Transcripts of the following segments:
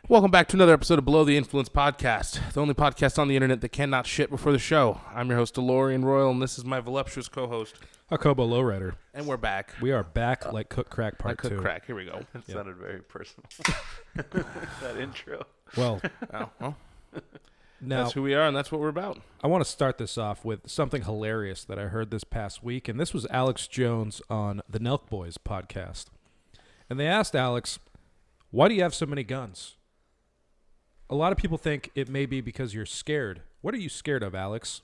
Welcome back to another episode of Below the Influence Podcast, the only podcast on the internet that cannot shit before the show. I'm your host, DeLorian Royal, and this is my voluptuous co-host, Jacobo Lowrider. And we're back. We are back like Cook Crack Part 2. Cook Crack, here we go. That sounded very personal, that intro. Well, now, now that's who we are, and that's what we're about. I want to start this off with something hilarious that I heard this past week, and this was Alex Jones on the Nelk Boys podcast. And they asked Alex, why do you have so many guns? A lot of people think it may be because you're scared. What are you scared of, Alex?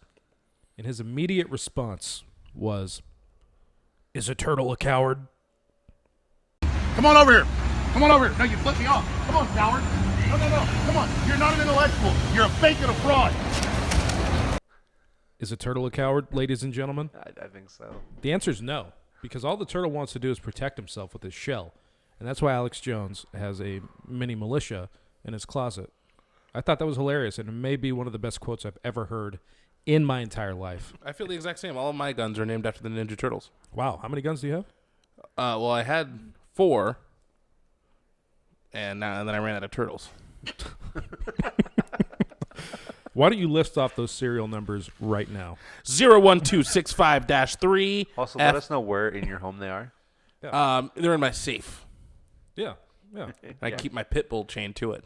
And his immediate response was, is a turtle a coward? Come on over here. Come on over here. No, you flipped me off. Come on, coward. No. Come on. You're not an intellectual. You're a fake and a fraud. Is a turtle a coward, ladies and gentlemen? I think so. The answer is no, because all the turtle wants to do is protect himself with his shell. And that's why Alex Jones has a mini militia in his closet. I thought that was hilarious, and it may be one of the best quotes I've ever heard in my entire life. I feel the exact same. All of my guns are named after the Ninja Turtles. Wow. How many guns do you have? Well, I had 4, and then I ran out of turtles. Why don't you list off those serial numbers right now? 01265-3. Also, let us know where in your home they are. They're in my safe. Yeah. I keep my pit bull chained to it.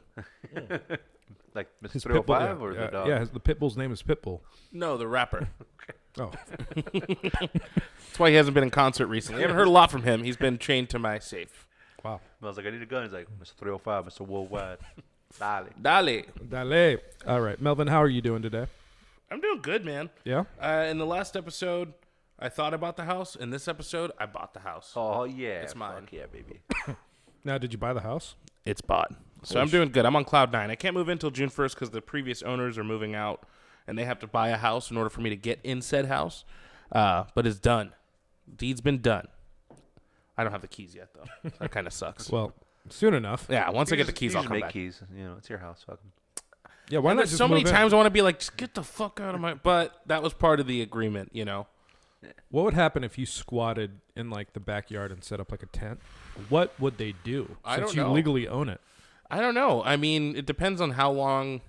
Like Mr. His 305 Pitbull, or the dog? Yeah, the Pitbull's name is Pitbull. No, the rapper. Oh. That's why he hasn't been in concert recently. I haven't heard a lot from him. He's been chained to my safe. Wow. I was like, I need a gun. He's like, Mr. 305, Mr. Worldwide. Dale. Dale. Dale. All right. Melvin, how are you doing today? I'm doing good, man. Yeah? In the last episode, I thought about the house. In this episode, I bought the house. Oh, yeah. It's mine. Fuck yeah, baby. Now, did you buy the house? It's bought. So I'm doing good. I'm on cloud 9. I can't move in until June 1st because the previous owners are moving out, and they have to buy a house in order for me to get in said house. But it's done. Deed's been done. I don't have the keys yet, though. That kind of sucks. Well, soon enough. Yeah, once I get the keys, You I'll just come make back. keys. You know, it's your house. Fuck 'em. Yeah, why And not there's just so many move in? times I want to be like, just get the fuck out of my... But that was part of the agreement, you know? What would happen if you squatted in like the backyard and set up like a tent? What would they do? I Since don't you know. legally own it. I don't know. I mean, it depends on how long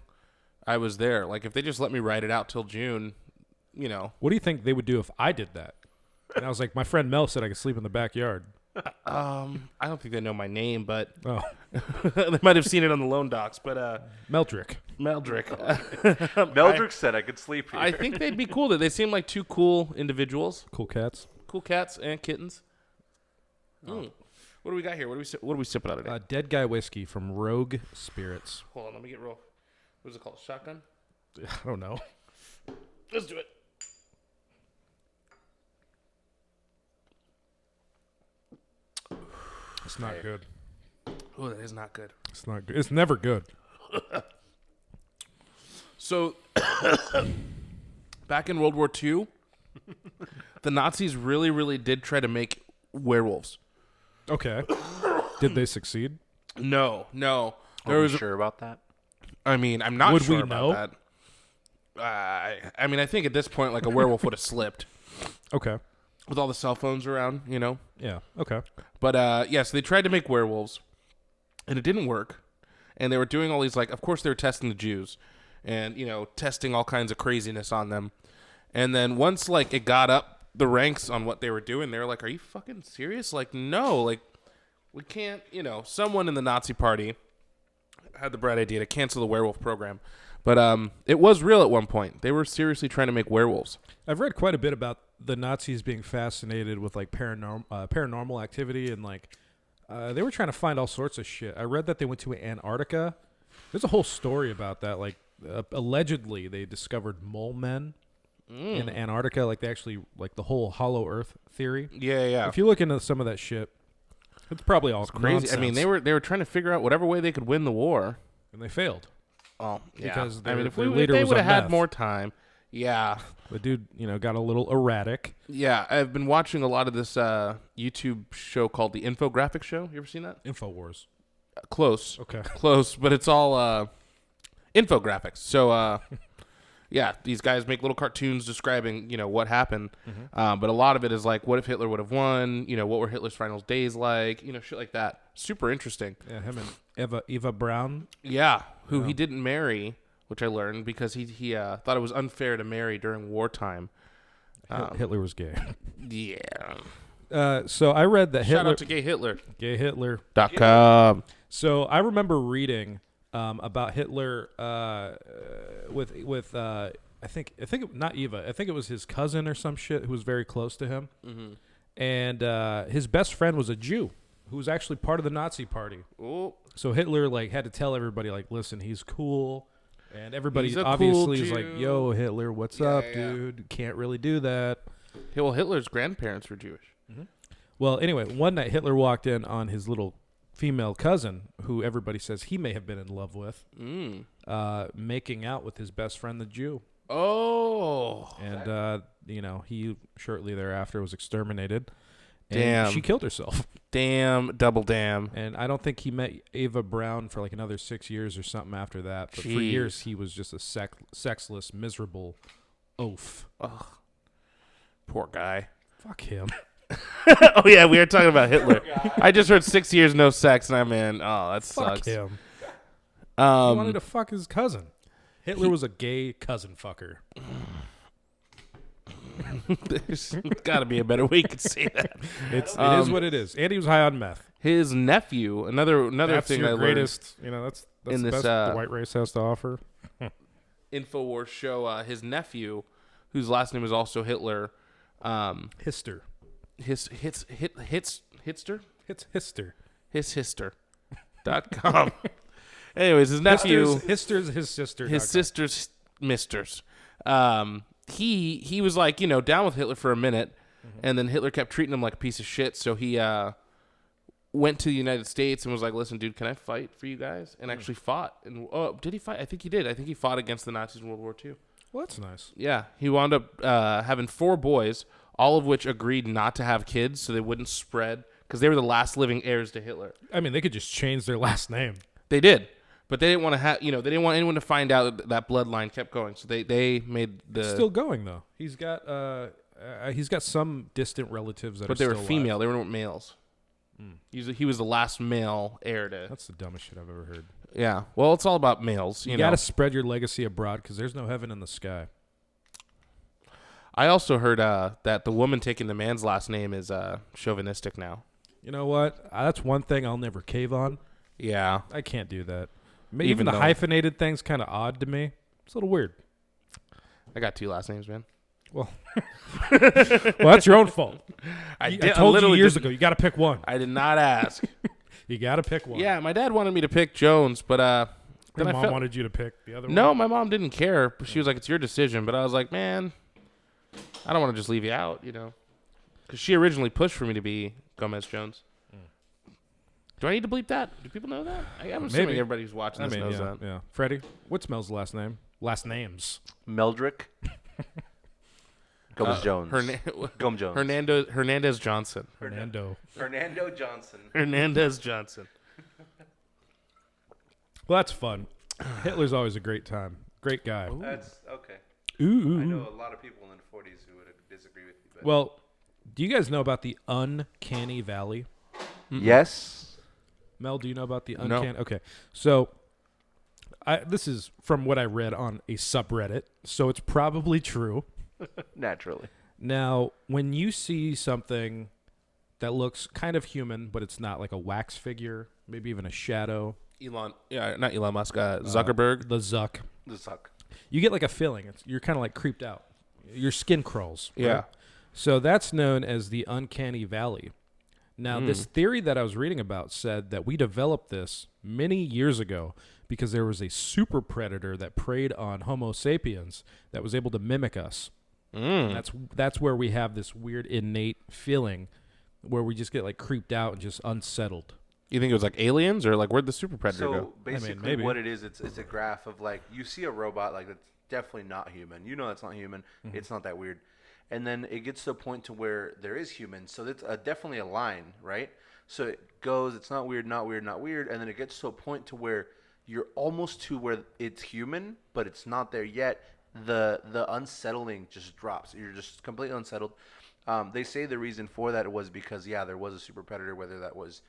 I was there. Like, if they just let me ride it out till June, you know. What do you think they would do if I did that? And I was like, my friend Mel said I could sleep in the backyard. I don't think they know my name, but Oh, they might have seen it on the loan docs. But Meldrick. Meldrick, Meldrick said I could sleep here. I think they'd be cool. They seem like two cool individuals, Cool cats. cool cats and kittens. What do we got here? What are we sipping out today? Dead Guy Whiskey from Rogue Spirits. Hold on, let me get real. What is it called? Shotgun? I don't know. Let's do it. It's not good. Oh, that is not good. It's not good. It's never good. So, back in World War II, the Nazis really, really did try to make werewolves. Okay. Did they succeed? No. Are you sure about that? I mean, I'm not Would sure we about know? that. I mean, I think at this point, like, a werewolf would have slipped Okay. with all the cell phones around, you know? Yeah. Okay. But, yes, they tried to make werewolves, and it didn't work. And they were doing all these, like, of course they were testing the Jews and, you know, testing all kinds of craziness on them. And then once, like, it got up the ranks on what they were doing, they were like, are you fucking serious? Like, no, like, we can't, you know, someone in the Nazi party had the bright idea to cancel the werewolf program. But it was real at one point. They were seriously trying to make werewolves. I've read quite a bit about the Nazis being fascinated with like paranormal activity and like they were trying to find all sorts of shit. I read that they went to Antarctica. There's a whole story about that. Like allegedly they discovered mole men in Antarctica. Like they actually like the whole hollow Earth theory. Yeah. If you look into some of that shit, it's probably all Crazy. nonsense. I mean, they were trying to figure out whatever way they could win the war. and they failed. Oh, yeah. Because I mean, if their they leader was would have on had meth. more time, yeah. The dude, got a little erratic. Yeah, I've been watching a lot of this YouTube show called The Infographic Show. You ever seen that? Infowars. Close. Okay. Close, but it's all infographics. So, yeah, these guys make little cartoons describing, what happened. But a lot of it is like, what if Hitler would have won? What were Hitler's final days like? Shit like that. Super interesting. Yeah, him and Eva Braun. Yeah, who he didn't marry, which I learned because he thought it was unfair to marry during wartime. Hitler was gay. Yeah. So I read that Shout Hitler. out to Gay Hitler. Gay Hitler. .com. So I remember reading about Hitler with I think not Eva. I think it was his cousin or some shit who was very close to him. And his best friend was a Jew who was actually part of the Nazi party. Oh. So Hitler had to tell everybody listen, he's cool. And everybody He's a obviously cool is like, Jew. yo, Hitler, what's up, dude? Can't really do that. Yeah, well, Hitler's grandparents were Jewish. Well, anyway, one night Hitler walked in on his little female cousin, who everybody says he may have been in love with, making out with his best friend, the Jew. Oh. And, he shortly thereafter was exterminated. And Damn. she killed herself. Damn, double damn. And I don't think he met Eva Braun for another 6 years or something after that. But for Jeez. years, he was just a sexless, miserable oaf. Ugh. Poor guy. Fuck him. Oh, yeah, we were talking about Hitler. I just heard 6 years no sex, and I'm in. Oh, that Fuck sucks. him. He wanted to fuck his cousin. Hitler was a gay cousin fucker. There's got to be a better way you could say that. It is what it is. And he was high on meth. His nephew, another That's thing your I learned. greatest. That's in the this, best the white race has to offer. Infowars show his nephew, whose last name is also Hitler. Hister. Hitster? It's Hister. Hister.com. Anyways, his nephew. Hister's his sister. His sister's misters. He was down with Hitler for a minute, and then Hitler kept treating him like a piece of shit. So he went to the United States and was like, "Listen, dude, can I fight for you guys?" And actually fought. And did he fight? I think he did. I think he fought against the Nazis in World War II. Well, that's nice. Yeah, he wound up having 4 boys, all of which agreed not to have kids, so they wouldn't spread because they were the last living heirs to Hitler. I mean, they could just change their last name. They did. But they didn't want to have, they didn't want anyone to find out that bloodline kept going. So they made the. It's still going though. He's got some distant relatives that. But they were still female. alive. They weren't males. He was the last male heir to. That's the dumbest shit I've ever heard. Yeah. Well, it's all about males. You got to spread your legacy abroad because there's no heaven in the sky. I also heard that the woman taking the man's last name is chauvinistic now. You know what? That's one thing I'll never cave on. Yeah. I can't do that. Even the though- hyphenated thing's kind of odd to me. It's a little weird. I got 2 last names, man. Well, that's your own fault. I told you literally years didn't- ago. You got to pick one. I did not ask. You got to pick one. Yeah, my dad wanted me to pick Jones, but Your then mom I felt wanted you to pick the other one. no, my mom didn't care. But she was like, "It's your decision." But I was like, "Man, I don't want to just leave you out, because she originally pushed for me to be Gomez Jones." Do I need to bleep that? Do people know that? I'm assuming Maybe. everybody who's watching this knows that. Yeah. Freddie, what's Mel's last name? Last names. Meldrick. Gomez Jones. Gomez Jones. Hernandez Johnson. Fernando. Fernando Johnson. Hernandez Johnson. Well, that's fun. Hitler's always a great time. Great guy. That's okay. Ooh. I know a lot of people in the 40s who would disagree with you. But Well, do you guys know about the uncanny valley? yes. Mel, do you know about the No. uncanny? Okay. So, this is from what I read on a subreddit, so it's probably true. Naturally. Now, when you see something that looks kind of human, but it's not like a wax figure, maybe even a shadow. Not Elon Musk. Zuckerberg. The Zuck. The suck. You get like a feeling. You're kind of like creeped out. Your skin crawls. Right? Yeah. So that's known as the uncanny valley. Now, this theory that I was reading about said that we developed this many years ago because there was a super predator that preyed on Homo sapiens that was able to mimic us. That's where we have this weird innate feeling where we just get like creeped out and just unsettled. You think it was like aliens or like where'd the super predator So go? basically, maybe. what it is, it's a graph of like you see a robot like that's definitely not human. You know that's not human. It's not that weird. And then it gets to a point to where there is humans. So that's definitely a line, right? So it goes, it's not weird, not weird, not weird. And then it gets to a point to where you're almost to where it's human, but it's not there yet. the unsettling just drops. You're just completely unsettled. They say the reason for that was because there was a super predator, whether that was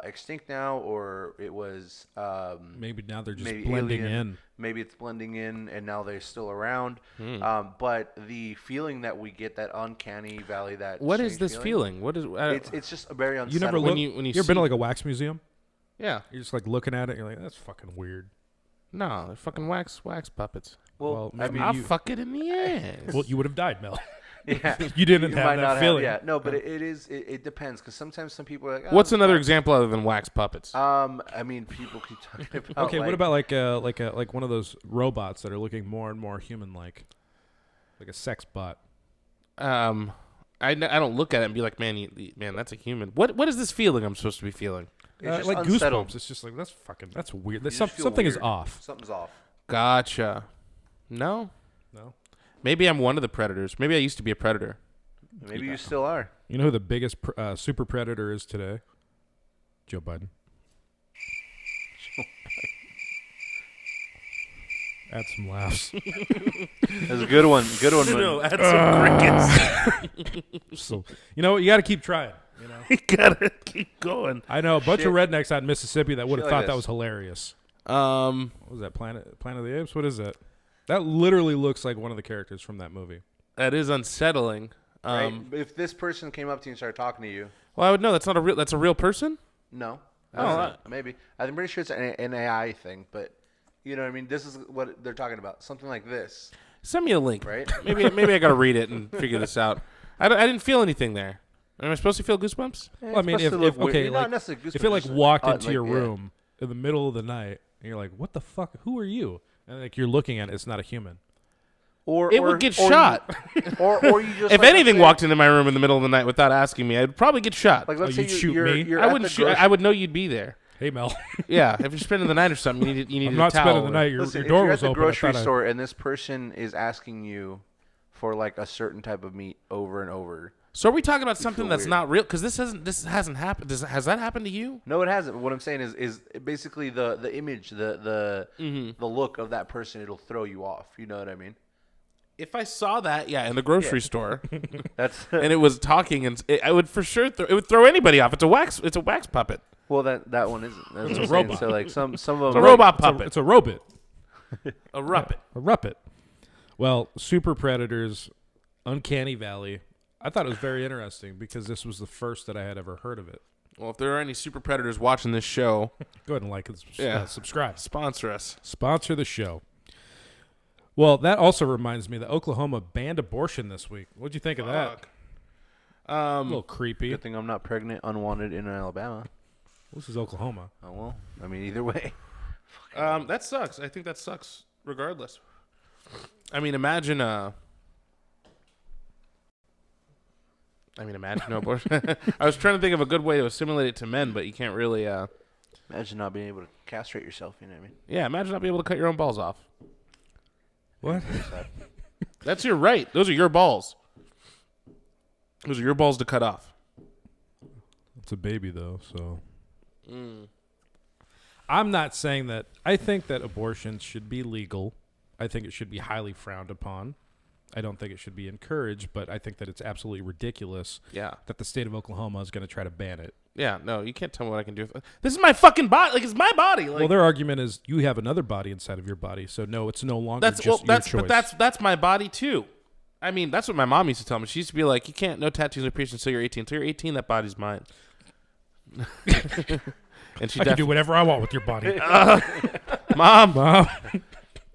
extinct now or it was Maybe now they're just maybe blending alien. in. Maybe it's blending in and now they're still around. But the feeling that we get, that uncanny valley, that What is strange this feeling? What is? It's just a very unsettling. You never look. when you You ever been to see- like a wax museum? Yeah. You're just like looking at it. You're like, that's fucking weird. No, they're fucking wax puppets. Well, I maybe mean, I'll you- fuck it in the ass. Well, you would have died, Mel. yeah. You didn't You have might that not feeling. but it depends because sometimes some people are like, What's this another wax- example other than wax puppets? I mean, people keep talking about. Okay, what about like one of those robots that are looking more and more human-like, like a sex bot? I don't look at it and be like, man, that's a human. What is this feeling I'm supposed to be feeling? It's just Like unsettled. goosebumps. It's just like that's weird. You That's just feel something is weird. off. Something's off. Gotcha. No. Maybe I'm one of the predators. Maybe I used to be a predator. Maybe you still are. You know who the biggest super predator is today? Joe Biden. Add some laughs. That's a good one. Good one. man. add some crickets. So you know you got to keep trying. You know. You gotta keep going. I know a bunch of Shit. rednecks out in Mississippi that would have Shit thought like that this. was hilarious. Um, What was that? Planet of the Apes? What is that? That literally looks like one of the characters from that movie. that is unsettling. Right? If this person came up to you and started talking to you, Well, I would know that's not a real. That's a real person. no. Oh, Maybe. I'm pretty sure it's an AI thing, but you know what I mean? This is what they're talking about. Something like this, Send me a link. right? Maybe I gotta read it and figure this out. I didn't feel anything there. Am I supposed to feel goosebumps? Well, I mean, if okay, not like, necessarily if it like just walked like, into your yeah. room in the middle of the night and you're like, "What the fuck? Who are you?" And like you're looking at it, it's not a human. or It would get shot. or you just If like, anything let's say- walked into my room in the middle of the night without asking me, I'd probably get shot. like let's Oh, say you'd shoot you're, me? you're I at wouldn't the shoot. grocery- I would know you'd be there. Hey, Mel. Yeah, if you're spending the night or something, you need I'm a not towel spending the or- night. Your Listen, if door you're was at the open. I grocery thought I- store and this person is asking you for like a certain type of meat over and over. So are we talking about something feel that's weird. not real? Because this hasn't happened. Has that happened to you? No, it hasn't. What I'm saying is basically the image, the Mm-hmm. look of that person. It'll throw you off. You know what I mean? If I saw that, in the grocery store, That's and it was talking, and I would for sure it would throw anybody off. It's a wax puppet. well that one isn't. That's what I'm a saying. robot. So like some of It's a them. robot It's a, puppet. it's a robot. A ruppet. A ruppet. Well, Super Predators, Uncanny Valley. I thought it was very interesting because this was the first that I had ever heard of it. Well, if there are any super predators watching this show, Go ahead and like and Yeah. subscribe. sponsor us. Sponsor the show. Well, that also reminds me that Oklahoma banned abortion this week. What'd you think of that? A little creepy. Good thing I'm not pregnant, unwanted in Alabama. This is Oklahoma. Oh well. I mean, either way. That sucks. I think that sucks. Regardless. I mean, imagine no abortion. I was trying to think of a good way to assimilate it to men, but you can't really. Imagine not being able to castrate yourself. You know what I mean? Yeah, imagine not being able to cut your own balls off. What? That's your right. Those are your balls. Those are your balls to cut off. It's a baby, though, so. I'm not saying that. I think that abortion should be legal. I think it should be highly frowned upon. I don't think it should be encouraged, but I think that it's absolutely ridiculous Yeah. that the state of Oklahoma is going to try to ban it. Yeah, no, you can't tell me what I can do. This is my fucking body. Like, it's my body. Like, Well, their argument is you have another body inside of your body, so no, it's no longer just your choice. but that's my body too. I mean, that's what my mom used to tell me. She used to be like, "You can't no tattoos or piercings until you're 18. Until you're 18, that body's mine." And she I can do whatever I want with your body. Mom. Mom.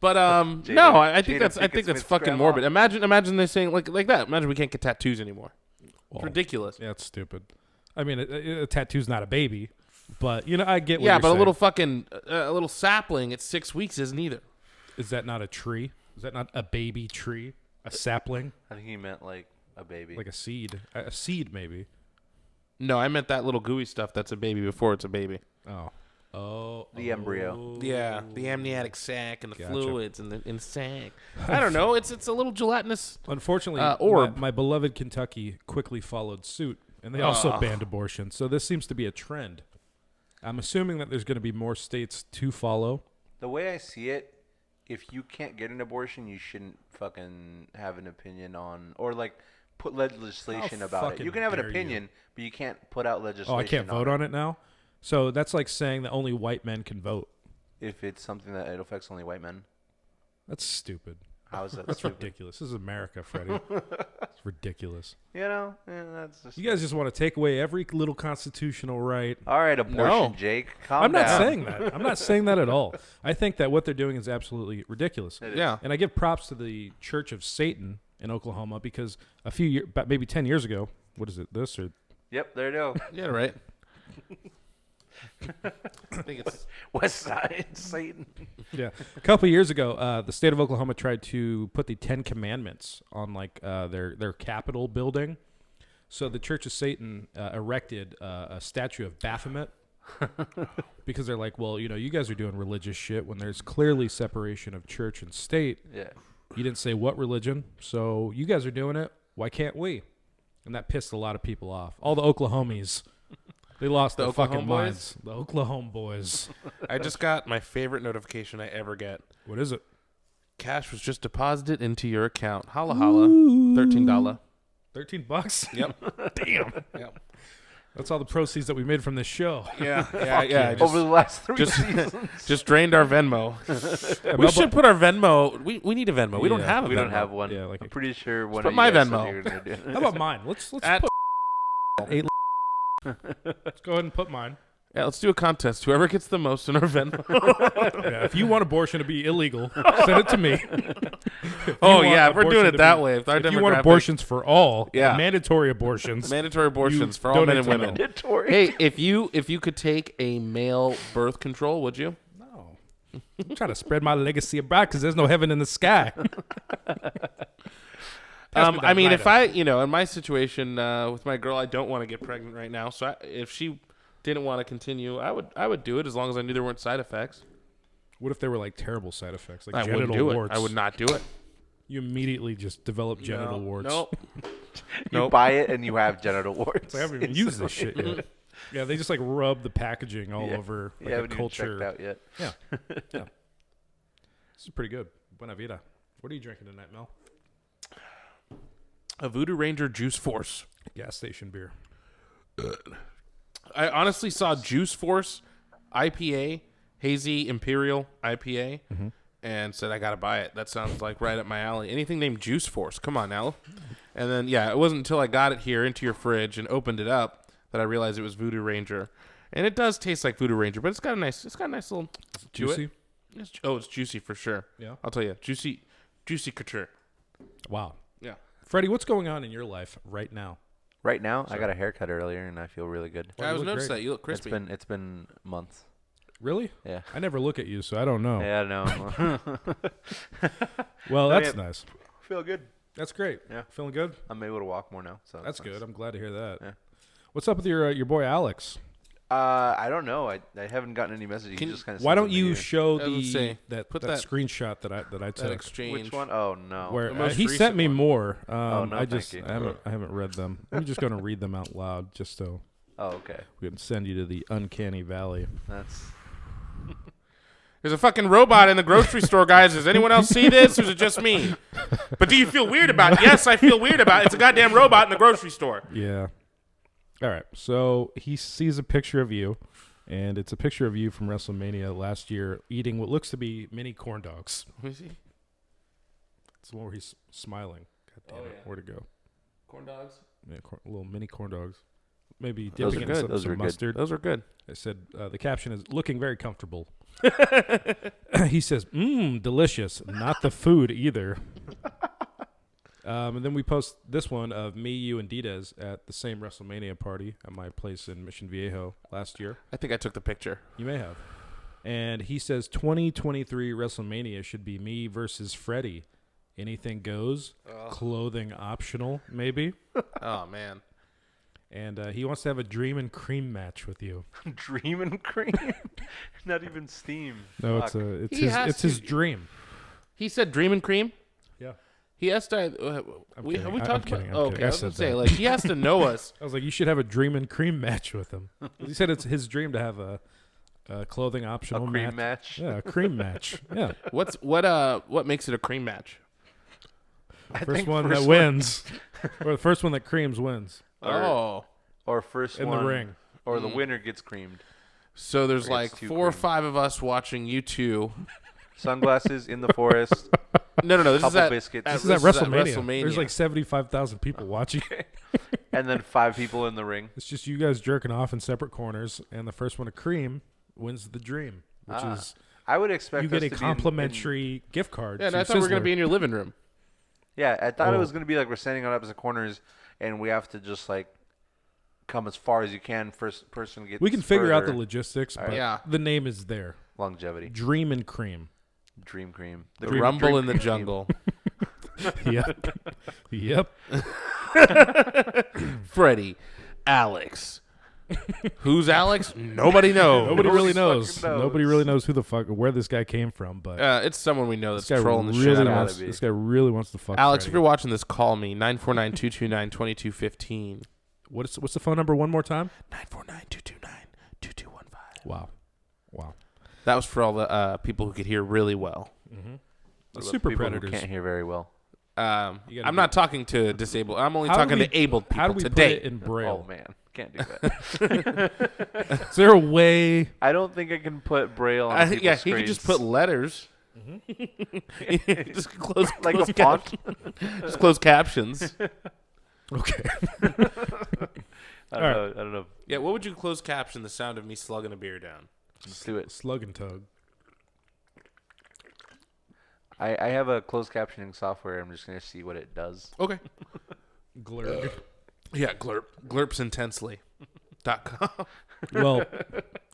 But Jada- no, I think Jada that's Pinkett Smith's fucking grandma. morbid. Imagine they saying like that. Imagine we can't get tattoos anymore. Well, It's ridiculous. Yeah, it's stupid. I mean, a tattoo's not a baby, but you know, I get what Yeah, you're but saying. a little fucking a little sapling at 6 weeks isn't either. Is that not a tree? Is that not a baby tree? A sapling? I think he meant like a baby. Like a seed? A seed, maybe. No, I meant that little gooey stuff that's a baby before it's a baby. Oh. Oh. The embryo. Yeah, the amniotic sac and the Gotcha. fluids and the sac. I don't know. It's a little gelatinous. Unfortunately, orb. my beloved Kentucky quickly followed suit, and they also Ugh. banned abortion. So this seems to be a trend. I'm assuming that there's going to be more states to follow. The way I see it, if you can't get an abortion, you shouldn't fucking have an opinion on, or like put legislation about it. fucking You can have an dare you. opinion, but you can't put out legislation. Oh, I can't vote on it now? So that's like saying that only white men can vote. If it's something that it affects only white men. That's stupid. How is that That's stupid? ridiculous. This is America, Freddie. It's ridiculous. You know, that's just. You guys just want to take away every little constitutional right. All right, abortion, No. Jake. Calm I'm not down. saying that. I'm not saying that at all. I think that what they're doing is absolutely ridiculous. It is. Yeah. And I give props to the Church of Satan in Oklahoma because a few years, maybe 10 years ago, what is it, this or Yep, there you go. Yeah, right. I think it's West Side Satan. yeah, a couple years ago, the state of Oklahoma tried to put the 10 Commandments on like their Capitol building. So the Church of Satan erected a statue of Baphomet because they're like, well, you guys are doing religious shit when there's clearly separation of church and state. Yeah. You didn't say what religion, so you guys are doing it. Why can't we? And that pissed a lot of people off. All the Oklahomies. They lost their Oklahoma fucking boys? minds. The Oklahoma boys. I just got my favorite notification I ever get. What is it? Cash was just deposited into your account. Holla holla. $13. $13? Yep. Damn. Yep. That's all the proceeds that we made from this show. Yeah. Yeah. I Over the last 3 just- seasons. just drained our Venmo. We should put our Venmo. We need a Venmo. We don't Yeah, have a Venmo. We don't have one. Yeah, like I'm pretty sure one put of my you guys Venmo. said you were gonna do it. How about mine? Let's At- put let's go ahead and put mine. Yeah, let's do a contest. Whoever gets the most in our Venmo. Yeah, if you want abortion to be illegal, send it to me. Oh want yeah, if we're doing abortion it to that be- way. If our If you want demographic- abortions for all, Yeah. mandatory abortions, mandatory abortions You for all men donate and to women. Mandatory. Hey, if you could take a male birth control, would you? no. I'm trying to spread my legacy abroad because there's no heaven in the sky. I mean, if I, in my situation with my girl, I don't want to get pregnant right now. So if she didn't want to continue, I would do it as long as I knew there weren't side effects. What if there were like terrible side effects, like I genital wouldn't do warts? it. I would not do it. You immediately just develop genital warts. Nope. You Nope. buy it and you have genital warts. I haven't even used this shit yet. Yeah, they just like rub the packaging all Yeah. over You like a haven't even culture. checked out yet. Yeah. Yeah. This is pretty good. Buena vida. What are you drinking tonight, Mel? A Voodoo Ranger Juice Force. Gas station beer. I honestly saw Juice Force IPA, Hazy Imperial IPA, and said I gotta buy it. That sounds like right up my alley. Anything named Juice Force, come on now. And then it wasn't until I got it here into your fridge and opened it up that I realized it was Voodoo Ranger, and it does taste like Voodoo Ranger, but it's got a nice little to it. Juicy? It's juicy for sure. Yeah. I'll tell you, juicy couture. Wow. Yeah. Freddie, what's going on in your life right now? Right now, I got a haircut earlier and I feel really good. Well, I you was look noticed great. that you look crispy. It's been months. Really? Yeah. I never look at you, so I don't know. Yeah, no. Well, that's yeah. nice. feel good. That's great. Yeah. Feeling good? I'm able to walk more now. So That's nice. good. I'm glad to hear that. Yeah. What's up with your boy Alex? I don't know. I haven't gotten any messages. Can- He just kind of. Why don't you show I was gonna say, that put that that- screenshot that I that took? exchange. Which one? Oh no. Where The most he recent sent me one. more. No, I thank just you. I haven't read them. I'm just going to read them out loud, just so Oh, okay. we can send you to the uncanny valley. That's. There's a fucking robot in the grocery store, guys. Does anyone else see this, or is it just me? But do you feel weird about it? Yes, I feel weird about it. It's a goddamn robot in the grocery store. Yeah. All right. So he sees a picture of you, and it's a picture of you from WrestleMania last year eating what looks to be mini corn dogs. Let me see. It's the one where he's smiling. God damn Oh, it. yeah. Where'd it go? Corn dogs. Yeah, little mini corn dogs. Maybe Those dipping are in good. Those some are good. mustard. Those are good. I said the caption is looking very comfortable. He says, delicious. Not the food either. And then we post this one of me, you, and Diaz at the same WrestleMania party at my place in Mission Viejo last year. I think I took the picture. You may have. And he says 2023 WrestleMania should be me versus Shreddy. Anything goes. Clothing optional, maybe. Oh man. And he wants to have a dream and cream match with you. Dream and cream. Not even steam. No, Fuck. it's his dream. He said dream and cream. Yeah. He has to. kidding. Have we I'm talked kidding. about? I'm Okay, kidding. I I was gonna said say that. like he has to know us. I was like, you should have a dream and cream match with him. He said it's his dream to have Clothing optional A cream match. Yeah, a cream match. Yeah. What makes it a cream match? First one that wins. Or the first one that creams wins. Oh. Or first In one. the ring. Or the winner gets creamed. So there's Or like gets 2 4 or creamed. 5 of us watching you two. Sunglasses in the forest. No. This is Couple at biscuits. This is at WrestleMania. WrestleMania. There's like 75,000 people watching. And then 5 people in the ring. It's just you guys jerking off in separate corners, and the first one to cream wins the dream, which is I would expect you get us a to be complimentary gift card. Yeah, to and I thought we were going Sizzler. to be in your living room. Yeah, I thought it Oh. was going to be like we're standing on opposite corners, and we have to just like come as far as you can. First person gets. We can figure out the further. logistics, but Yeah. the name is there. Longevity. Dream and Cream. Dream cream. The Rumble Dream in the Cream. Jungle. Yep. Yep. Freddie, Alex. Who's Alex? Nobody knows. Nobody really fucking knows. knows. Nobody really knows who the fuck where this guy came from, but It's someone we know that's this guy trolling the shit really out of gotta us. wants. be. This guy really wants to fuck. Alex, if Freddie. you're watching this, call me 949-229-2215. What's the phone number one more time? 949-229-2215. Wow. That was for all the people who could hear really well. The The Super people who Predators. can't hear very well. I'm gotta not talking to disabled. I'm only How do talking we- to abled people How do we today. put it in Braille? Oh man, can't do that. Is there a way? I don't think I can put Braille on people's Yeah, he screens. could just put letters. just close, like close a font. just close captions. Okay. I don't know. Yeah, what would you close caption the sound of me slugging a beer down? Let's do it. Slug and tug. I have a closed captioning software. I'm just gonna see what it does. Okay. Glurg. Yeah, glurpsintensely.com. Well,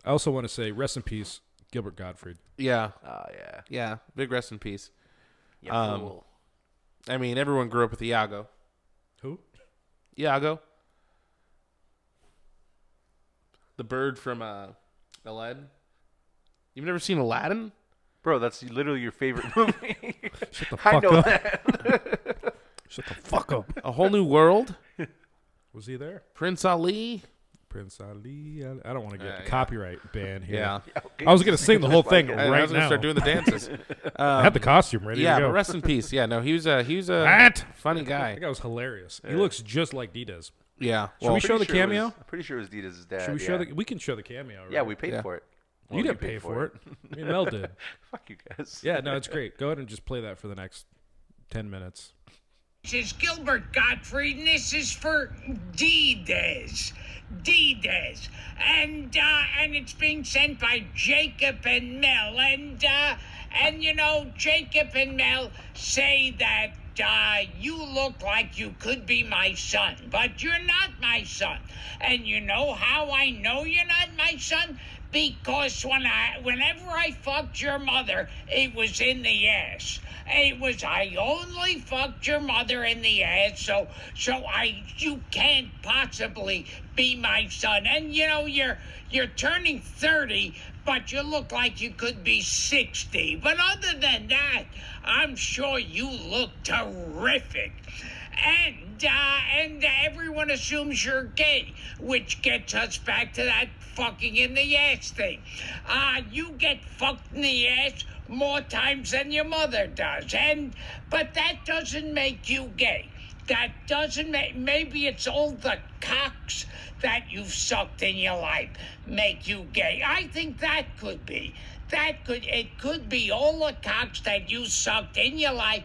I also want to say rest in peace, Gilbert Gottfried. Yeah, Oh yeah. yeah. Big rest in peace. Yeah. I mean, everyone grew up with Iago. Who? Iago. The bird from Aladdin. You've never seen Aladdin? Bro, that's literally your favorite movie. Shut the I fuck know up. that. Shut the fuck up. A Whole New World? Was he there? Prince Ali? Prince Ali. I don't want to get yeah. copyright ban here. Yeah. Okay, I was gonna sing the whole thing I right was going to now. start doing the dances. I had the costume ready Yeah, to go. but rest in peace. Yeah, no, he was a What? funny That guy. guy was hilarious. He looks just like Diaz. Yeah. Should Well, we show the cameo? I'm pretty sure it was Dita's dad. Should we show the? We can show the cameo. Right? Yeah, we paid Yeah. for it. You Well, didn't pay paid for it. Me and Mel did. Fuck you guys. Yeah, no, it's great. Go ahead and just play that for the next 10 minutes. This is Gilbert Gottfried, and this is for D-Des. D-Des. And it's being sent by Jacob and Mel. And you know, Jacob and Mel say that you look like you could be my son, but you're not my son. And you know how I know you're not my son? Because whenever I fucked your mother, it was in the ass. I only fucked your mother in the ass, so you can't possibly be my son. And you know, you're turning 30, but you look like you could be 60. But other than that, I'm sure you look terrific. And everyone assumes you're gay, which gets us back to that fucking in the ass thing. You get fucked in the ass more times than your mother does, but that doesn't make you gay. That doesn't make, maybe it's all the cocks that you've sucked in your life make you gay. I think that could be. It could be all the cocks that you sucked in your life.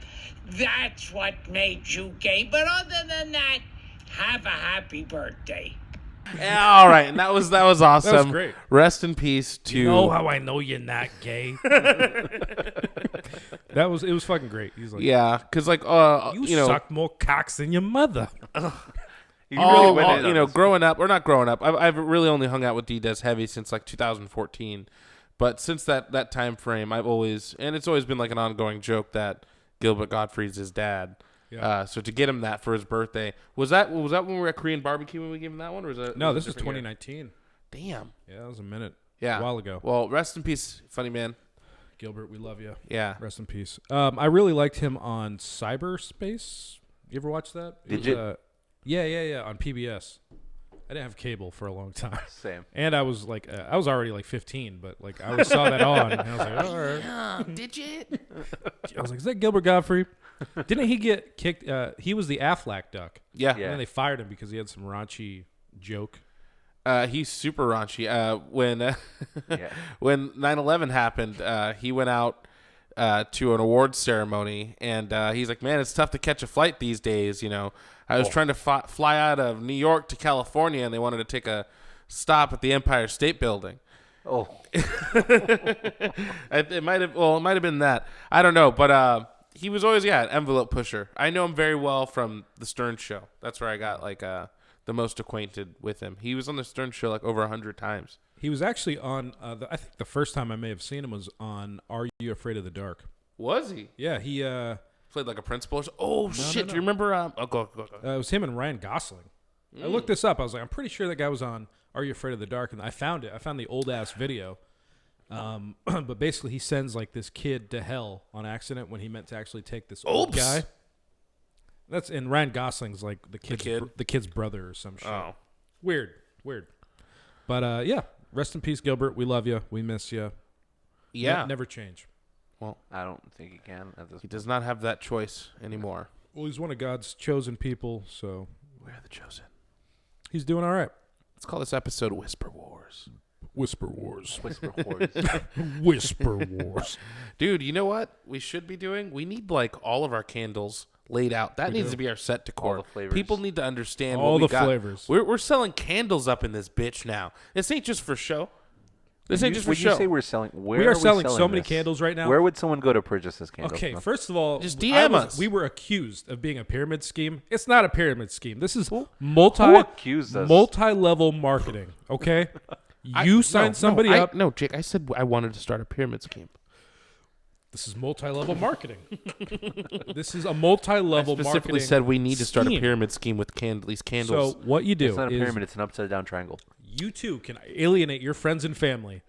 That's what made you gay. But other than that, have a happy birthday. Yeah, all right, and that was awesome. That was great. Rest in peace to. You know how I know you're not gay? It was fucking great. He's like, Yeah, because like you sucked more cocks than your mother. You really went in on this. growing up or not growing up, I've really only hung out with D-Des heavy since like 2014. But since that time frame, it's always been like an ongoing joke that Gilbert Gottfried's his dad. Yeah. So to get him that for his birthday, was that when we were at Korean barbecue when we gave him that one, or was that No, was this it is a different 2019. year? Damn. Yeah, that was a minute. Yeah. A while ago. Well, rest in peace, funny man. Gilbert, we love you. Yeah. Rest in peace. I really liked him on Cyberspace. You ever watch that? Did you? Yeah, on PBS. I didn't have cable for a long time. Same. And I was like, I was already like 15, but like I always saw that on, and I was like, all right. Yeah, did you? I was like, is that Gilbert Godfrey? Didn't he get kicked? He was the Aflac duck. Yeah. And then they fired him because he had some raunchy joke. He's super raunchy. When Yeah. when 9/11 happened, he went out to an awards ceremony, and he's like, "Man, it's tough to catch a flight these days." You know, I was trying to fly out of New York to California, and they wanted to take a stop at the Empire State Building. Oh. It might have been that. I don't know, but he was always an envelope pusher. I know him very well from the Stern Show. That's where I got like the most acquainted with him. He was on the Stern Show like over 100 times. He was actually on. I think the first time I may have seen him was on "Are You Afraid of the Dark?" Was he? Yeah, he. Played like a principal. Oh shit! no. Do you remember? Go. It was him and Ryan Gosling. I looked this up. I was like, I'm pretty sure that guy was on "Are You Afraid of the Dark?" And I found it. I found the old ass video. But basically, he sends like this kid to hell on accident when he meant to actually take this old Oops. guy. That's and Ryan Gosling's like the kid? kid's brother or some shit. Oh, Weird. But yeah, rest in peace, Gilbert. We love you. We miss you. yeah. Never change. I don't think he can at this He does not have that choice anymore. Well, he's one of God's chosen people, so We're the chosen. he's doing all right. Let's call this episode Whisper Wars. Whisper Wars. Whisper hordes. Whisper Wars. Dude, you know what we should be doing? We need like all of our candles laid out. That needs to be our set decor. All the flavors. People need to understand All what we the got. flavors. We're selling candles up in this bitch now. This ain't just for show. This ain't just for When show. you say we're selling, where We are we selling so many this? candles right now. Where would someone go to purchase this candle? Okay, first of all, Just DM us. We were accused of being a pyramid scheme. It's not a pyramid scheme. This is Who accused us? multi-level marketing. Okay, you signed somebody up. No, Jake, I said I wanted to start a pyramid scheme. This is multi-level marketing. This is a multi-level I specifically marketing said we need to start a scheme. pyramid scheme with these candles. So what you do It's not a is pyramid. It's an upside down triangle. you too can alienate your friends and family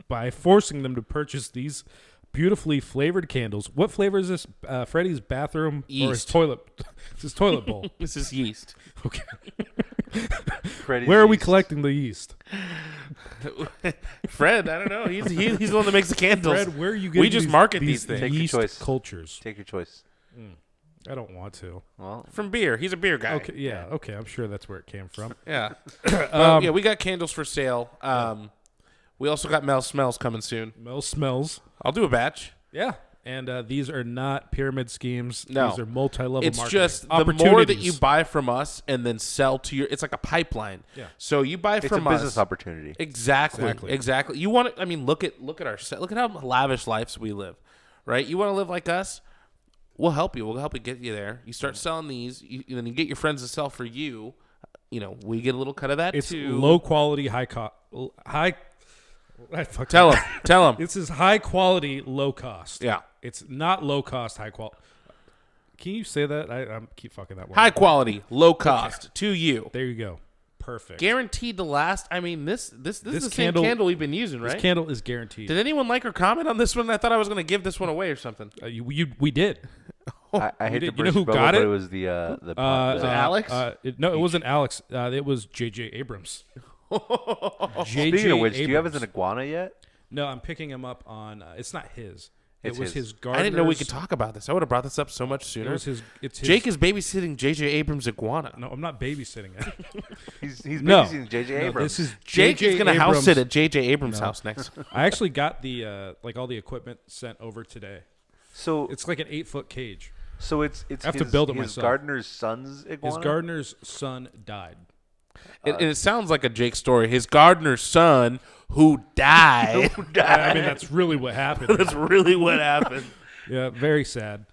by forcing them to purchase these beautifully flavored candles. What flavor is this? Freddy's bathroom or his Yeast. toilet? It's his toilet bowl. This is yeast. Okay. Freddy's Where are we yeast. collecting the yeast? Fred, I don't know. He's the one that makes the candles. Fred, where are you getting We just market these things. Take your yeast choice. cultures? Take your choice. I don't want to. Well, From beer. He's a beer guy. Okay, yeah, okay. I'm sure that's where it came from. Yeah. Well, yeah, we got candles for sale. We also got Mel Smells coming soon. Mel smells. I'll do a batch. Yeah, and these are not pyramid schemes. No. These are multi-level It's marketing. just the more that Opportunities. you buy from us and then sell to your. It's like a pipeline. Yeah. So you buy it's from a us. business opportunity. Exactly. You want to, I mean, look at how lavish lives we live, right? You want to live like us? We'll help you. We'll help you get you there. You start selling these, then you get your friends to sell for you. We get a little cut of that It's too. low quality, high cost. I fucked Tell up. them. This is high quality, low cost. Yeah. It's not low cost, high quality. Can you say that? I keep fucking that one. High quality, low cost to you. There you go. Perfect. Guaranteed to last. I mean, this is the same candle- candle we've been using, right? This candle is guaranteed. Did anyone like or comment on this one? I thought I was going to give this one away or something. We did. I hate to You know burst who your bubble, got but it? it was the Was it Alex? No, it wasn't Alex. It was J.J. Abrams. J.J. Speaking of which, do you have Abrams. an iguana yet? No, I'm picking him up on. It's not his. It's it was his. his gardener's. I didn't know we could talk about this. I would have brought this up so much It sooner. was his. It's his. Jake is babysitting J.J. Abrams' iguana. No, I'm not babysitting it. He's No. babysitting J.J. No, Abrams. this is Jake J.J. is going to house Abrams. sit at J.J. Abrams' house next. I actually got the all the equipment sent over today. so It's like an 8-foot cage. it's I have to his, build it his myself. gardener's son's iguana. His gardener's son died. It sounds like a Jake story. His gardener's son who died. I mean, that's really what happened. That's really what happened. Yeah, very sad.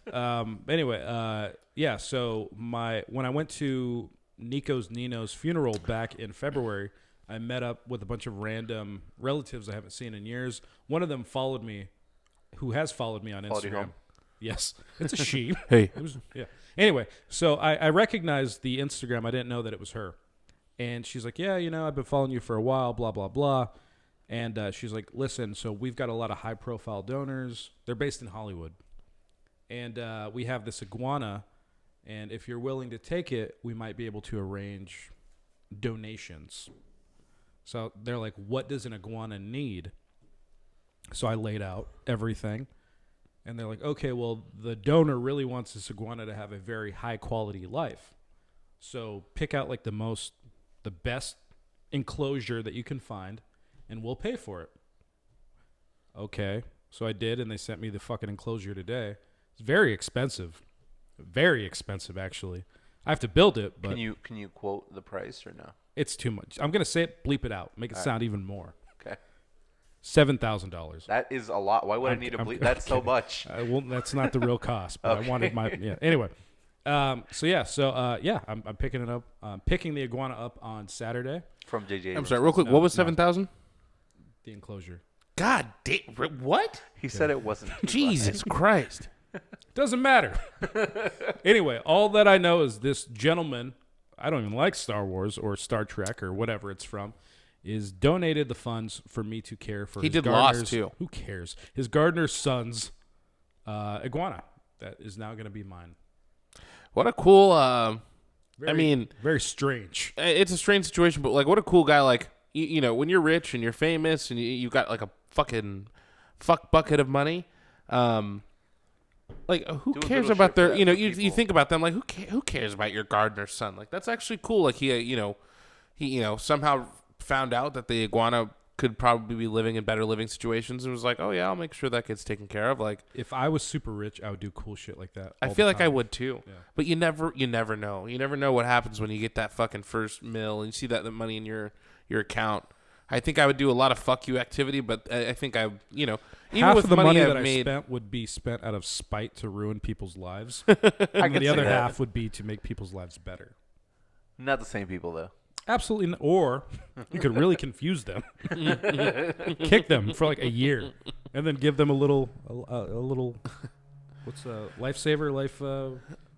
Anyway, yeah. So when I went to Nino's funeral back in February, I met up with a bunch of random relatives I haven't seen in years. One of them followed me, who has followed me on Followed you Instagram. home? Yes, it's a she. Hey. It was, yeah. Anyway, so I recognized the Instagram. I didn't know that it was her, and she's like, "Yeah, I've been following you for a while." Blah blah blah. And she's like, listen, so we've got a lot of high-profile donors. They're based in Hollywood. And we have this iguana, and if you're willing to take it, we might be able to arrange donations. So they're like, what does an iguana need? So I laid out everything. And they're like, okay, well, the donor really wants this iguana to have a very high quality life. So pick out like the best enclosure that you can find, and we'll pay for it. Okay. So I did, and they sent me the fucking enclosure today. It's very expensive. Very expensive, actually. I have to build it, but... Can you quote the price or no? It's too much. I'm going to say it, bleep it out, make it sound even more. Okay. $7,000. That is a lot. Why would I need to bleep? That's so much. Well, that's not the real cost, but I wanted my... Yeah. Anyway. I'm picking it up. Picking the iguana up on Saturday. From JJ. I'm sorry, real quick. What was 7,000? The enclosure. God damn! What? He said it wasn't. Jesus Christ! Doesn't matter. Anyway, all that I know is this gentleman, I don't even like Star Wars or Star Trek or whatever it's from, is donated the funds for me to care for He his did gardener's, Lost, too. Who cares? His gardener's son's iguana. That is now going to be mine. What a cool. Very strange. It's a strange situation, but like, what a cool guy. Like, you know, when you're rich and you're famous and you got like a fucking fuck bucket of money, like who Do a cares little about shit for their? that You know, for you people. think about them like who cares about your gardener's son? Like that's actually cool. Like he somehow found out that the iguana could probably be living in better living situations and was like, oh yeah, I'll make sure that gets taken care of. Like If I was super rich, I would do cool shit like that. I all feel the like I time. would too. Yeah. But you never know. You never know what happens when you get that fucking first mill and you see that the money in your account. I think I would do a lot of fuck you activity, but I think even Half with of the money I've that I made, spent would be spent out of spite to ruin people's lives. I And can the see other that. half would be to make people's lives better. Not the same people though. Absolutely. Or you could really confuse them, kick them for like a year, and then give them a little, what's a lifesaver,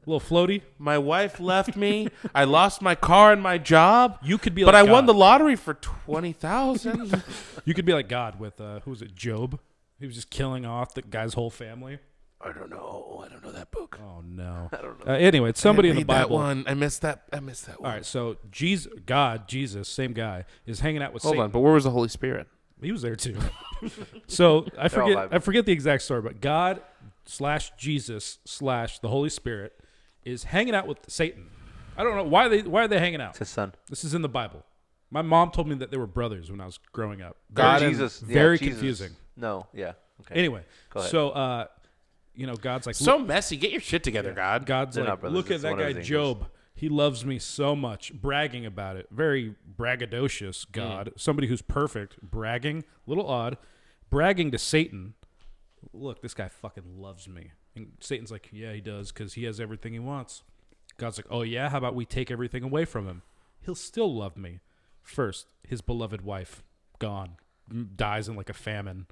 little floaty. my wife left me. I lost my car and my job. You could be but like I won God. the lottery for $20,000. You could be like God with, who was it, Job? He was just killing off the guy's whole family. I don't know that book. Oh, no. I don't know. Anyway, it's somebody in the Read that Bible. one. I missed that one. All right, so Jesus, same guy, is hanging out with Hold Satan. on, but where was the Holy Spirit? He was there too. So I They're all forget vibing. the exact story, but God / Jesus / the Holy Spirit is hanging out with Satan. I don't know why are they hanging out. It's his son. This is in the Bible. My mom told me that they were brothers when I was growing up. God and Jesus. very Jesus. confusing. No. Yeah. Okay. Anyway, Go ahead. so God's like, So messy. Get your shit together, God. God's They're like, not brothers, look at it's that one of guy his Job. He loves me so much, bragging about it. Very braggadocious God. Somebody who's perfect, bragging, little odd, bragging to Satan. Look, this guy fucking loves me. And Satan's like, yeah, he does, because he has everything he wants. God's like, oh yeah, how about we take everything away from him? He'll still love me. First, his beloved wife, gone, dies in like a famine.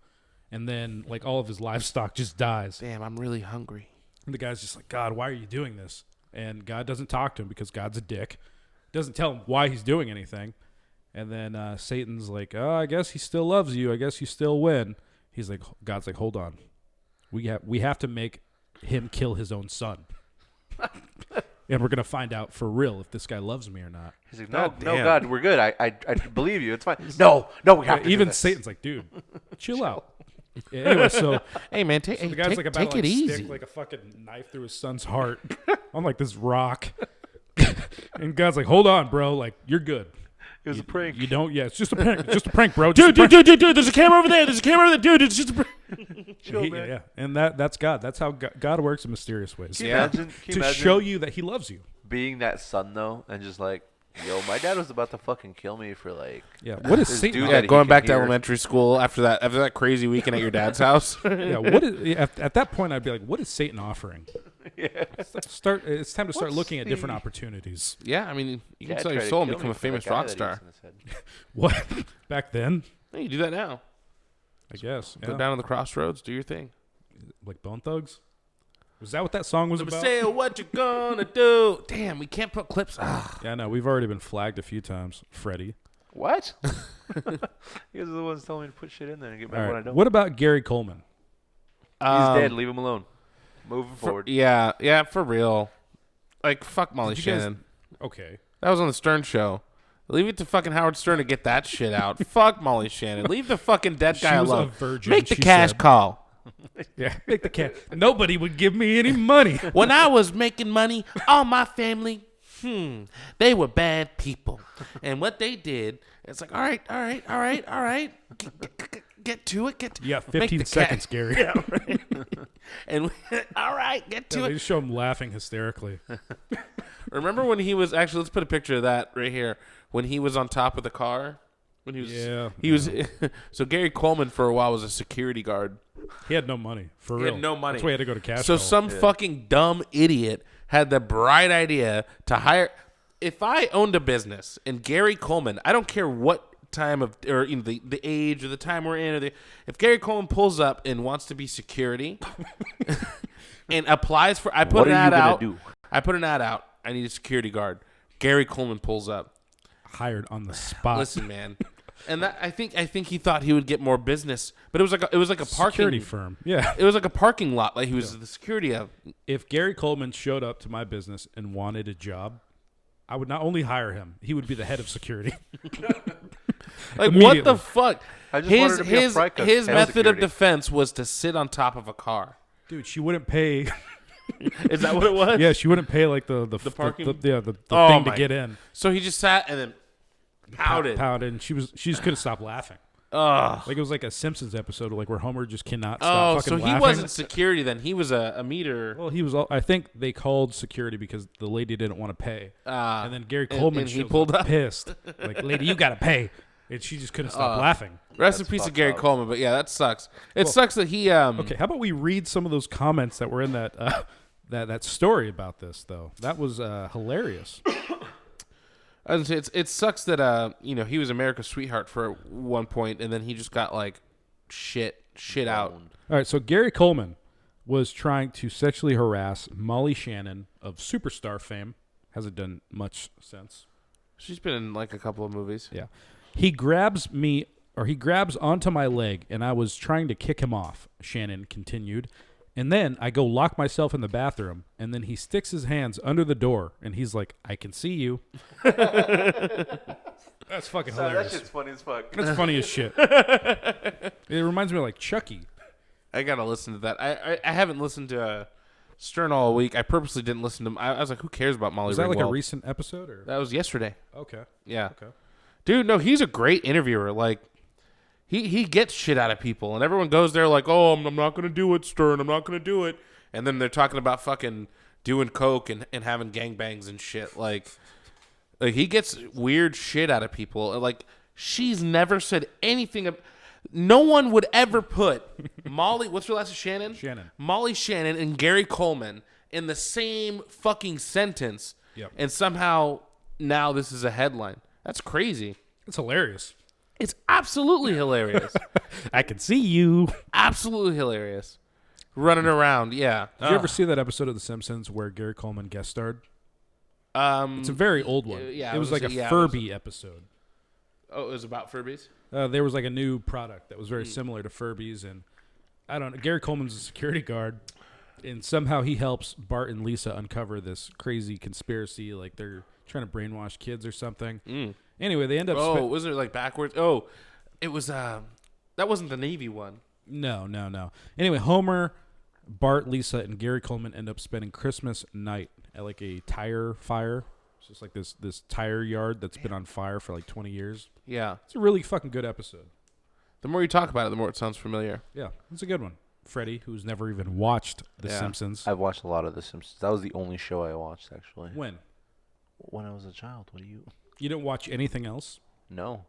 And then like all of his livestock just dies. Damn, I'm really hungry. And the guy's just like, God, why are you doing this? And God doesn't talk to him because God's a dick. Doesn't tell him why he's doing anything. And then Satan's like, oh, I guess he still loves you. I guess you still win. He's like, God's like, hold on. We have to make him kill his own son. And we're going to find out for real if this guy loves me or not. He's like, God no, damn. God, we're good. I believe you. It's fine. No, we have to do Even this. Satan's like, dude, chill out. Yeah, anyway, so Hey man, the guy's like about take to it easy. stick like a fucking knife through his son's heart on like this rock. And God's like, hold on, bro. Like, you're good. It was a prank. You don't, yeah, it's just a prank. It's just a prank, bro. Dude, there's a camera over there. Dude, it's just a Chill, Yeah, man. yeah. And that's God. That's how God works in mysterious ways. Can you Yeah. imagine, To show you that he loves you. being that son though, and just like, yo, my dad was about to fucking kill me for like. Yeah. What is This Satan? dude Yeah, that he going can back to hear. elementary school after that crazy weekend at your dad's house. Yeah. What is at that point? I'd be like, what is Satan offering? Yeah. Start. It's time to start What's looking at different the- opportunities. Yeah, I mean, you can Dad sell your tried to soul and kill become me a for famous that guy rock that star. eats in his head. What? Back then, Hey, you do that now. I guess. Go Yeah. down to the crossroads, do your thing. Like Bone Thugs. Was that what that song was about? Say what you gonna do. Damn, we can't put clips. Ah. Yeah, no, we've already been flagged a few times, Freddy. What? You guys are the ones telling me to put shit in there and get All back when I right. don't. What about Gary Coleman? He's dead. Leave him alone. Moving forward. Yeah, for real. Like, fuck Molly Did you guys- Shannon. Okay. That was on the Stern Show. Leave it to fucking Howard Stern to get that shit out. Fuck Molly Shannon. Leave the fucking dead guy She was a alone. virgin, Make the she cash said. call. Yeah, make the cat. Nobody would give me any money. When I was making money, all my family, they were bad people. And what they did, it's like, all right. Get to it. Yeah, make 15 the seconds, cash. Gary. Yeah, right. And all right, get to They it. just show him laughing hysterically. Remember when he was actually? Let's put a picture of that right here. When he was on top of the car. When he was. Yeah. He was. So Gary Coleman for a while was a security guard. He had no money, for He real. had no money. That's why he had to go to Cashflow. So some fucking dumb idiot had the bright idea to hire. If I owned a business and Gary Coleman, I don't care what time of or the age or the time we're in, if Gary Coleman pulls up and wants to be security and applies for, I put an ad out. I put an ad out. I need a security guard. Gary Coleman pulls up. Hired on the spot. Listen, man. And that I think he thought he would get more business, but it was like a parking security firm. Yeah. It was like a parking lot, like he was the security of. If Gary Coleman showed up to my business and wanted a job, I would not only hire him, he would be the head of security. Like what Immediately. the fuck? I just wanted to be a fry cook, his head of method of security. defense was to sit on top of a car. Dude, she wouldn't pay. Is that what it was? Yeah, she wouldn't pay like the parking? the Oh thing to my- get in. So he just sat and then pouted. Pouted, and she just couldn't stop laughing. Ugh. Like it was like a Simpsons episode, like where Homer just cannot Oh, stop so fucking he laughing. wasn't security then. He was a meter. Well, he was. I think they called security because the lady didn't want to pay, and then Gary and- Coleman and he shows pulled up. pissed, like, "Lady, you gotta pay," and she just couldn't stop laughing. Rest in That's peace to fucked Gary up. Coleman, but yeah, that sucks. It sucks that he Okay, how about we read some of those comments that were in that that story about this though? That was hilarious. I was gonna say, it sucks that he was America's sweetheart for one point, and then he just got like shit out. All right, so Gary Coleman was trying to sexually harass Molly Shannon of Superstar fame. Hasn't done much since. She's been in like a couple of movies. Yeah. He grabs onto my leg, and I was trying to kick him off, Shannon continued. And then I go lock myself in the bathroom, and then he sticks his hands under the door, and he's like, "I can see you." That's fucking That hilarious. shit's funny as fuck. That's funny as shit. It reminds me of like Chucky. I gotta listen to that. I haven't listened to Stern all week. I purposely didn't listen to him. I was like, who cares about Molly Was that like a Ringwald? recent episode? Or? That was yesterday. Okay. Yeah. Okay. Dude, no, he's a great interviewer. Like, he gets shit out of people, and everyone goes there like, oh, I'm not going to do it, Stern. I'm not going to do it. And then they're talking about fucking doing coke and having gangbangs and shit. Like, he gets weird shit out of people. Like, she's never said anything. No one would ever put Molly, what's her last name, Shannon? Shannon. Molly Shannon and Gary Coleman in the same fucking sentence. Yep. And somehow now this is a headline. That's crazy. It's hilarious. It's absolutely hilarious. I can see you. Absolutely hilarious. Running around, yeah. Did you ever see that episode of The Simpsons where Gary Coleman guest starred? It's a very old one. yeah, it was like a it was Furby episode. Oh, it was about Furbies? There was like a new product that was very similar to Furbies, and I don't know. Gary Coleman's a security guard, and somehow he helps Bart and Lisa uncover this crazy conspiracy, like they're trying to brainwash kids or something. Anyway, they end up. Oh, was it like backwards? Oh, it was. That wasn't the Navy one. No. Anyway, Homer, Bart, Lisa, and Gary Coleman end up spending Christmas night at like a tire fire. It's just like this tire yard that's been on fire for like 20 years. Yeah. It's a really fucking good episode. The more you talk about it, the more it sounds familiar. Yeah, it's a good one. Freddie, who's never even watched The Yeah. Simpsons. I've watched a lot of The Simpsons. That was the only show I watched, actually. When? When I was a child. What do you? You didn't watch anything else? No.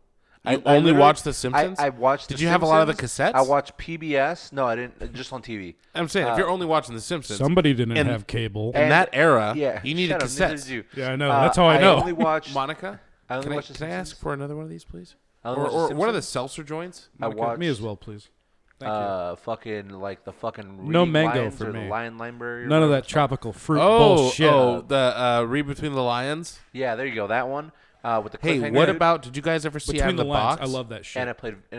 You only literally- watched The Simpsons? I watched. Did The you have a lot of the Simpsons. cassettes? I watched PBS. No, I didn't. Just on TV. I'm saying, if you're only watching The Simpsons, Somebody didn't And- have cable. in that era, Yeah, you needed shut up, neither cassettes. did you. Yeah, I know. That's how I I know. only watched. Monica, I only can I watched The ask Simpsons. for another one of these, please? I only Or, watched or The one of the Simpsons. seltzer joints? I Monica, watched me as well, please. Thank you. Fucking like the fucking No Reading mango Lions for or me. The Lion Library. or None of whatever that it's called. tropical fruit Oh, bullshit. the Read Between the Lions. Yeah, there you go. That one. With the Hey, cliffhanger. what about? Did you guys ever see Out Between of the the lines. Box? I love that shit. And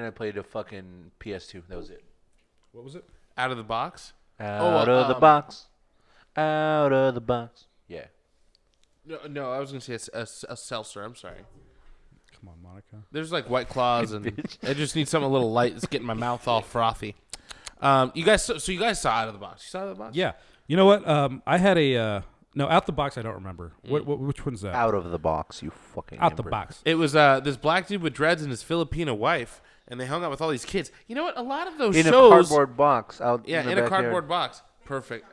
I played a fucking PS2. That was it. What was it? Out of the Box. Out of the box. Out of the box. Yeah. No, I was gonna say a seltzer. I'm sorry. Come on, Monica. There's like White Claws, and I just need something a little light. It's getting my mouth all frothy. You guys, so you guys saw Out of the Box. You saw Out of the Box? Yeah. You know what? I had a no Out the Box. I don't remember. Which one's that? Out of the box, you fucking. Out the inbred. Box. It was this black dude with dreads and his Filipino wife, and they hung out with all these kids. You know what? A lot of those In shows, a cardboard box out. yeah, in the in a backyard. cardboard box. Perfect.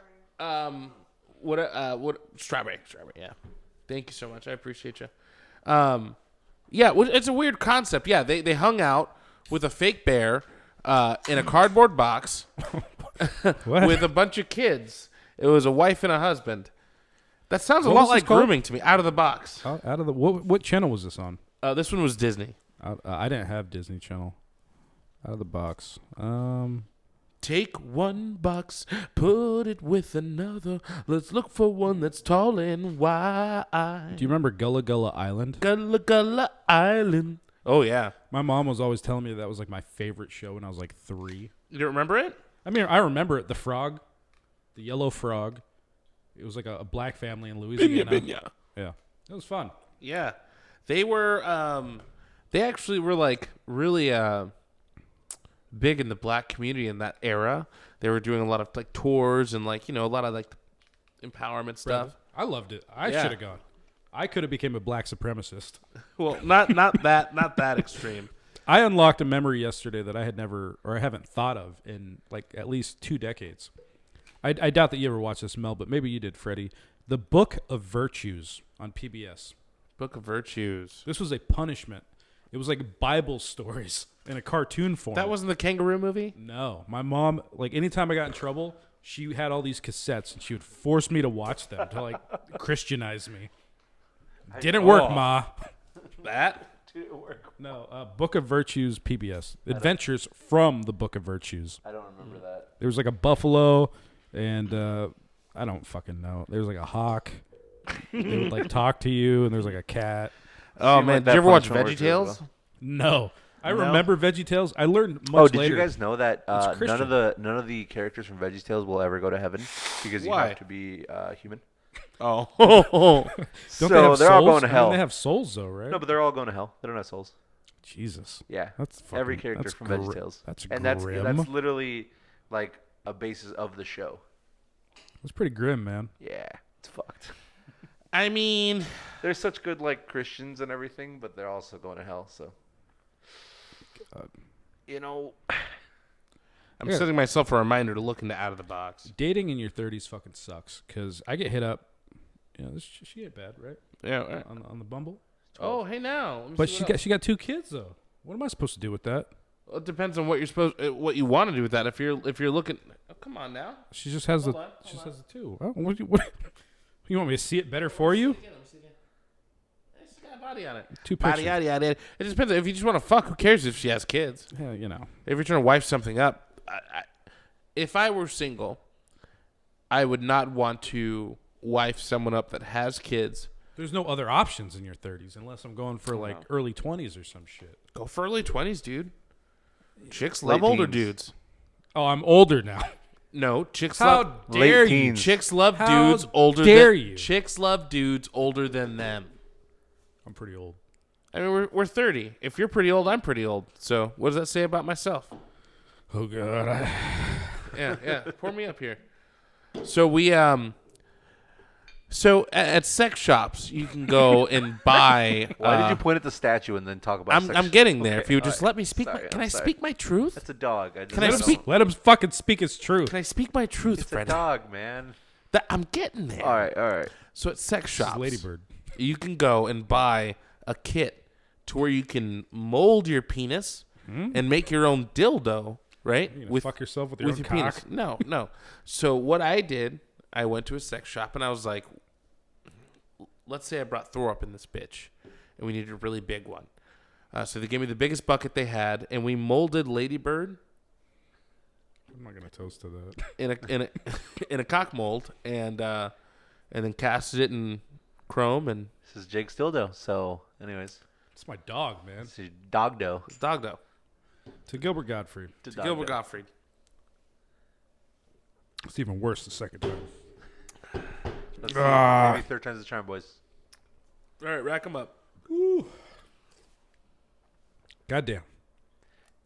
What strawberry? Yeah. Thank you so much. I appreciate you. Yeah, well, it's a weird concept. Yeah, they hung out with a fake bear in a cardboard box with a bunch of kids. It was a wife and a husband. That sounds a What lot was this like called? grooming to me. Out of the box. Out of the what channel was this on? This one was Disney. I didn't have Disney Channel. Out of the Box. Take one box, put it with another. Let's look for one that's tall and wide. Do you remember Gullah Gullah Island? Gullah Gullah Island. Oh, yeah. My mom was always telling me that was like my favorite show when I was like 3. You don't remember it? I mean, I remember it. The frog, the yellow frog. It was like a black family in Louisiana. Yeah, it was fun. Yeah. They were, they actually were like really big in the black community in that era. They were doing a lot of like tours and like, you know, a lot of like empowerment stuff. I loved it. I Yeah. should have gone. I could have became a black supremacist. Well, not that extreme. I unlocked a memory yesterday that I had never, or I haven't thought of in like at least 2 decades. I doubt that you ever watched this, Mel, but maybe you did, Freddie. The Book of Virtues on PBS. Book of Virtues. This was a punishment. It was like Bible stories in a cartoon form. That wasn't the kangaroo movie? No. My mom, like anytime I got in trouble, she had all these cassettes and she would force me to watch them to like Christianize me. Didn't work, Ma. That? No, Book of Virtues PBS. Adventures from the Book of Virtues. I don't remember that. There was like a buffalo and I don't fucking know. There was like a hawk. They would like talk to you and there was like a cat. Oh, Seemed man. like Did that you ever watch punishment worked really VeggieTales? well. No. I No? remember VeggieTales. I learned much Oh, did later. you guys know that none Christian. of the characters from VeggieTales will ever go to heaven because you Why? have to be human? Oh. Don't So they have they're all souls? going to I mean, hell. they have souls though, right? No, but they're all going to hell. They don't have souls. Jesus. Yeah, That's fucking, every character that's from gr- VeggieTales. That's and grim. that's literally like a basis of the show. That's pretty grim, man. Yeah, it's fucked. I mean, They're such good like Christians and everything, but they're also going to hell. So, you know, I'm Yeah. setting myself a reminder to look into Out of the Box. Dating in your 30s fucking sucks because I get hit up. You know, she ain't bad, right? Yeah. On the Bumble. Oh, hey now. Let me But see what she got 2 kids though. What am I supposed to do with that? Well, it depends on what what you want to do with that. If you're looking, oh, come on now. She just has Hold the on, she just hold has the 2. Oh, what you want me to see it better for you? It's got a body on it. 2 Body, pictures. yada, yada. It just depends. If you just want to fuck, who cares if she has kids? Yeah, you know. If you're trying to wife something up, if I were single, I would not want to wife someone up that has kids. There's no other options in your 30s unless I'm going for like early 20s or some shit. Go for early 20s, dude. Chicks Late love older teens. dudes. Oh, I'm older now. No, chicks How love dare Late you? teens. chicks love How dudes older dare than you? Chicks love dudes older than them. I'm pretty old. I mean, we're 30. If you're pretty old, I'm pretty old. So what does that say about myself? Oh god. Yeah. Pour me up here. So we so at sex shops you can go and buy. why did you point at the statue and then talk about? I'm getting there. Okay, If you would just all let me speak, Sorry, can I'm I sorry. speak my truth? That's a dog. Can I don't know. speak? Let him fucking speak his truth. Can I speak my truth, It's a Fred? dog, man. I'm getting there. All right. So at sex This is shops, Ladybird. you can go and buy a kit to where you can mold your penis and make your own dildo, right? You gonna fuck yourself with your own cock? penis. No. So what I did, I went to a sex shop and I was like, let's say I brought throw up in this bitch, and we needed a really big one. So they gave me the biggest bucket they had, and we molded Ladybird I'm not gonna toast to that. in a in a cock mold, and then casted it in chrome and This is Jake Stildo. So, anyways, It's my dog, man. this is dog dough. it's dog dough. To Gilbert Gottfried. To To Gilbert Gottfried. It's even worse the second time. Let's see. Maybe third time's the charm, boys. All right, rack them up. Goddamn.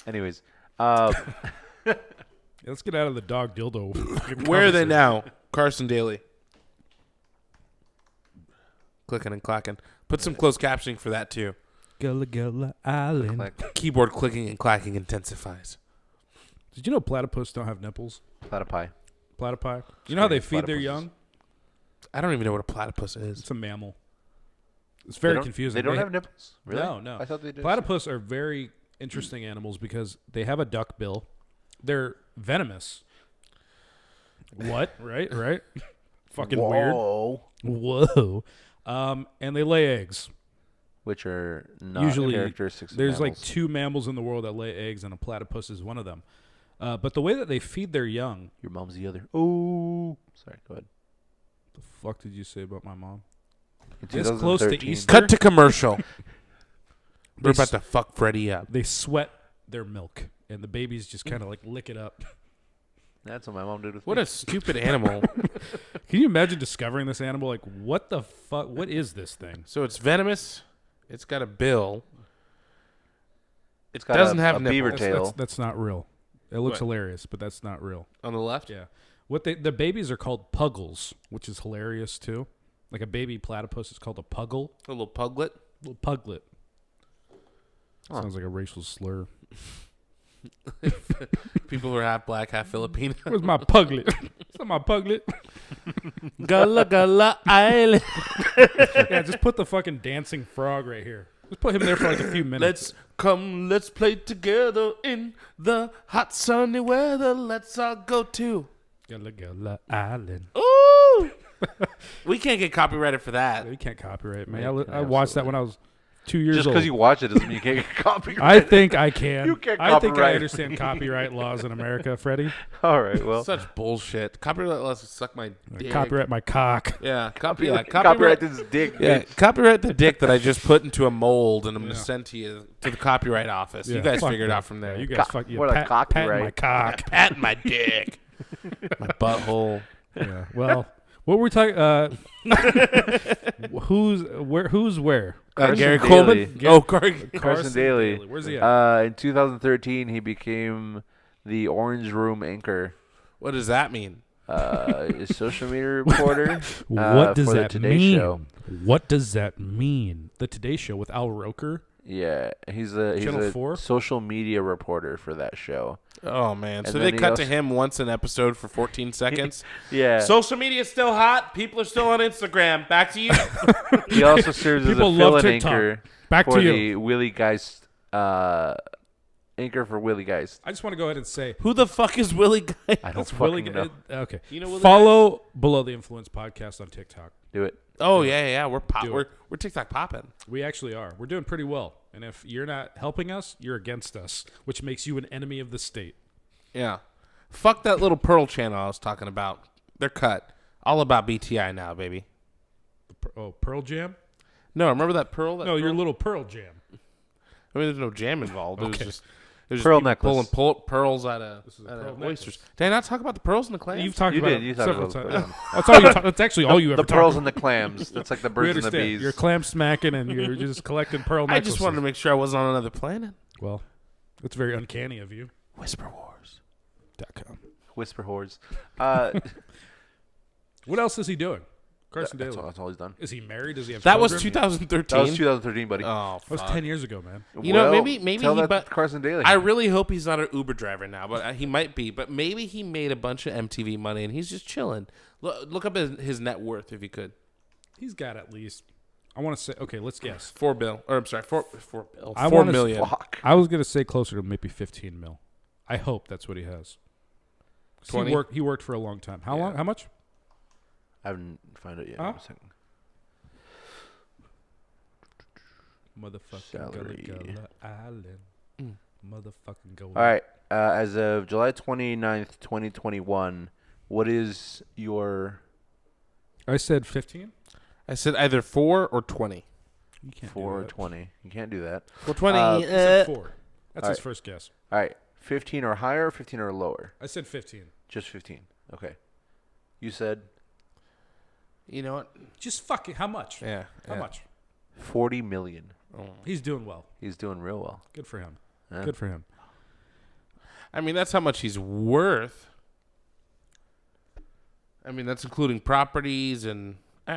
Anyways, Yeah, let's get out of the dog dildo. Where are they now? Carson Daly. Clicking and clacking. Put some closed captioning for that too. Gullah Gullah Island. click. Keyboard clicking and clacking intensifies. Did you know platypus don't have nipples? Platypi. Platypi. You know how they feed their Platypuses. young? I don't even know what a platypus is. It's a mammal. It's very confusing. They don't have nipples? Really? No. I thought they did. Platypus are very interesting animals because they have a duck bill. They're venomous. What? Right? Fucking weird. Whoa. And they lay eggs. Which are not Usually, characteristics of there's like mammals. 2 mammals in the world that lay eggs, and a platypus is one of them. But the way that they feed their young. Your mom's the other. Oh. Sorry, go ahead. The fuck did you say about my mom? In It's close to 2013. Easter. Cut to commercial. We're They about to fuck Freddy up. They sweat their milk, and the babies just kind of like lick it up. That's what my mom did with What me. a stupid animal. Can you imagine discovering this animal? Like, what the fuck? What is this thing? So it's venomous. It's got a bill. It got doesn't a have beaver nipples. tail. That's not real. It looks What? hilarious, but that's not real. On the left? Yeah. The babies are called puggles, which is hilarious too. Like a baby platypus is called a puggle. A little puglet. Little puglet. Huh. Sounds like a racial slur. People who are half black, half Filipino. Where's my puglet? Is that my puglet? Gullah Gullah Island. Yeah, just put the fucking dancing frog right here. Just put him there for like a few minutes. Let's play together in the hot sunny weather. Let's all go to. Gullah Gullah Island. Ooh. We can't get copyrighted for that. You can't copyright me. Yeah, I watched that when I was 2 years Just old. because you watch it doesn't mean you can't get copyrighted. I think I can. You can't I think I copyright. understand copyright laws in America, Freddie. All right, well. Such bullshit. Copyright laws suck my dick. Copyright my cock. Yeah, Copyright copyright. this dick, Yeah, bitch. copyright the dick that I just put into a mold and I'm Yeah. gonna send to you to the copyright office. Yeah, you guys fuck figure it that. out from there. You guys Co- fuck you. what a Pat copyright. my cock. Pat my dick, my butthole. Yeah. Well, what were we talking? Who's where? Carson Gary Daly. Coleman. Carson Daly. Where's he at? In 2013, he became the Orange Room anchor, What does that mean? a social media reporter. What does for the that Today mean? Show. What does that mean? The Today Show with Al Roker. Yeah, he's Channel a 4? social media reporter for that show. Oh man! And So then they he cut also- to him once an episode for 14 seconds. Yeah, Social media is still hot. People are still on Instagram. Back to you. he also serves as a People love fill-in TikTok. anchor Back for to you. the Willie Geist anchor for Willie Geist. I just want to go ahead and say Who the fuck is Willie Guy? I don't that's fucking really know. good. Okay. You know Willie Follow Below the Influence podcast on TikTok. Do it. Oh yeah. We're Do it. we're TikTok popping. We actually are. We're doing pretty well. And if you're not helping us, you're against us, which makes you an enemy of the state. Yeah. Fuck that little Pearl channel I was talking about. They're cut. All about BTI now, baby. Pearl Jam? No, remember that Pearl? No, your little Pearl Jam. I mean, there's no jam involved. It was Okay. just there's Pearl people necklace. pulling pearls out of, This is a out pearl of necklace. oysters. Did I not talk about the pearls and the clams? You've talked You about did. it You talked several about times. the That's all you. That's actually all you ever The talk pearls about. and the clams. That's like the We birds and the understand. bees. You're clam smacking and you're just collecting pearl I necklaces. just wanted to make sure I wasn't on another planet. Well, it's very uncanny of you. Whisper Wars. .com. Whisper whores. What else is he doing? Carson That's Daly. all he's done. Is he married? Does he have That was children? 2013. That was 2013, buddy. Oh, That was fuck. 10 years ago, man. You know, Well, maybe tell he. that But to Carson Daly. I really hope he's not an Uber driver now, but he might be. But maybe he made a bunch of MTV money and he's just chilling. Look up his net worth if you could. He's got at least. I want to say. Okay, let's guess. $4 billion. Or I'm sorry, $4 bill. I 4 wanna million. Fuck. I was gonna say closer to maybe 15 mil. I hope that's what he has. 20? He worked for a long time. How long? How much? I haven't found it yet. Huh? One second. Motherfucking Salary. Gullah Island. Motherfucking go. All right. As of July 29th, 2021, what is your I said 15. I said either 4 or 20. You can't 4 or do that. 20? You can't do that. 420. I said 4. That's all his right. first guess. All right. 15 or higher, 15 or lower? I said 15. Just 15. Okay. You said You know what? Just fucking. How much? Yeah. How much? 40 million. He's doing well. He's doing real well. Good for him. Yeah. Good for him. I mean, that's how much he's worth. I mean, that's including properties and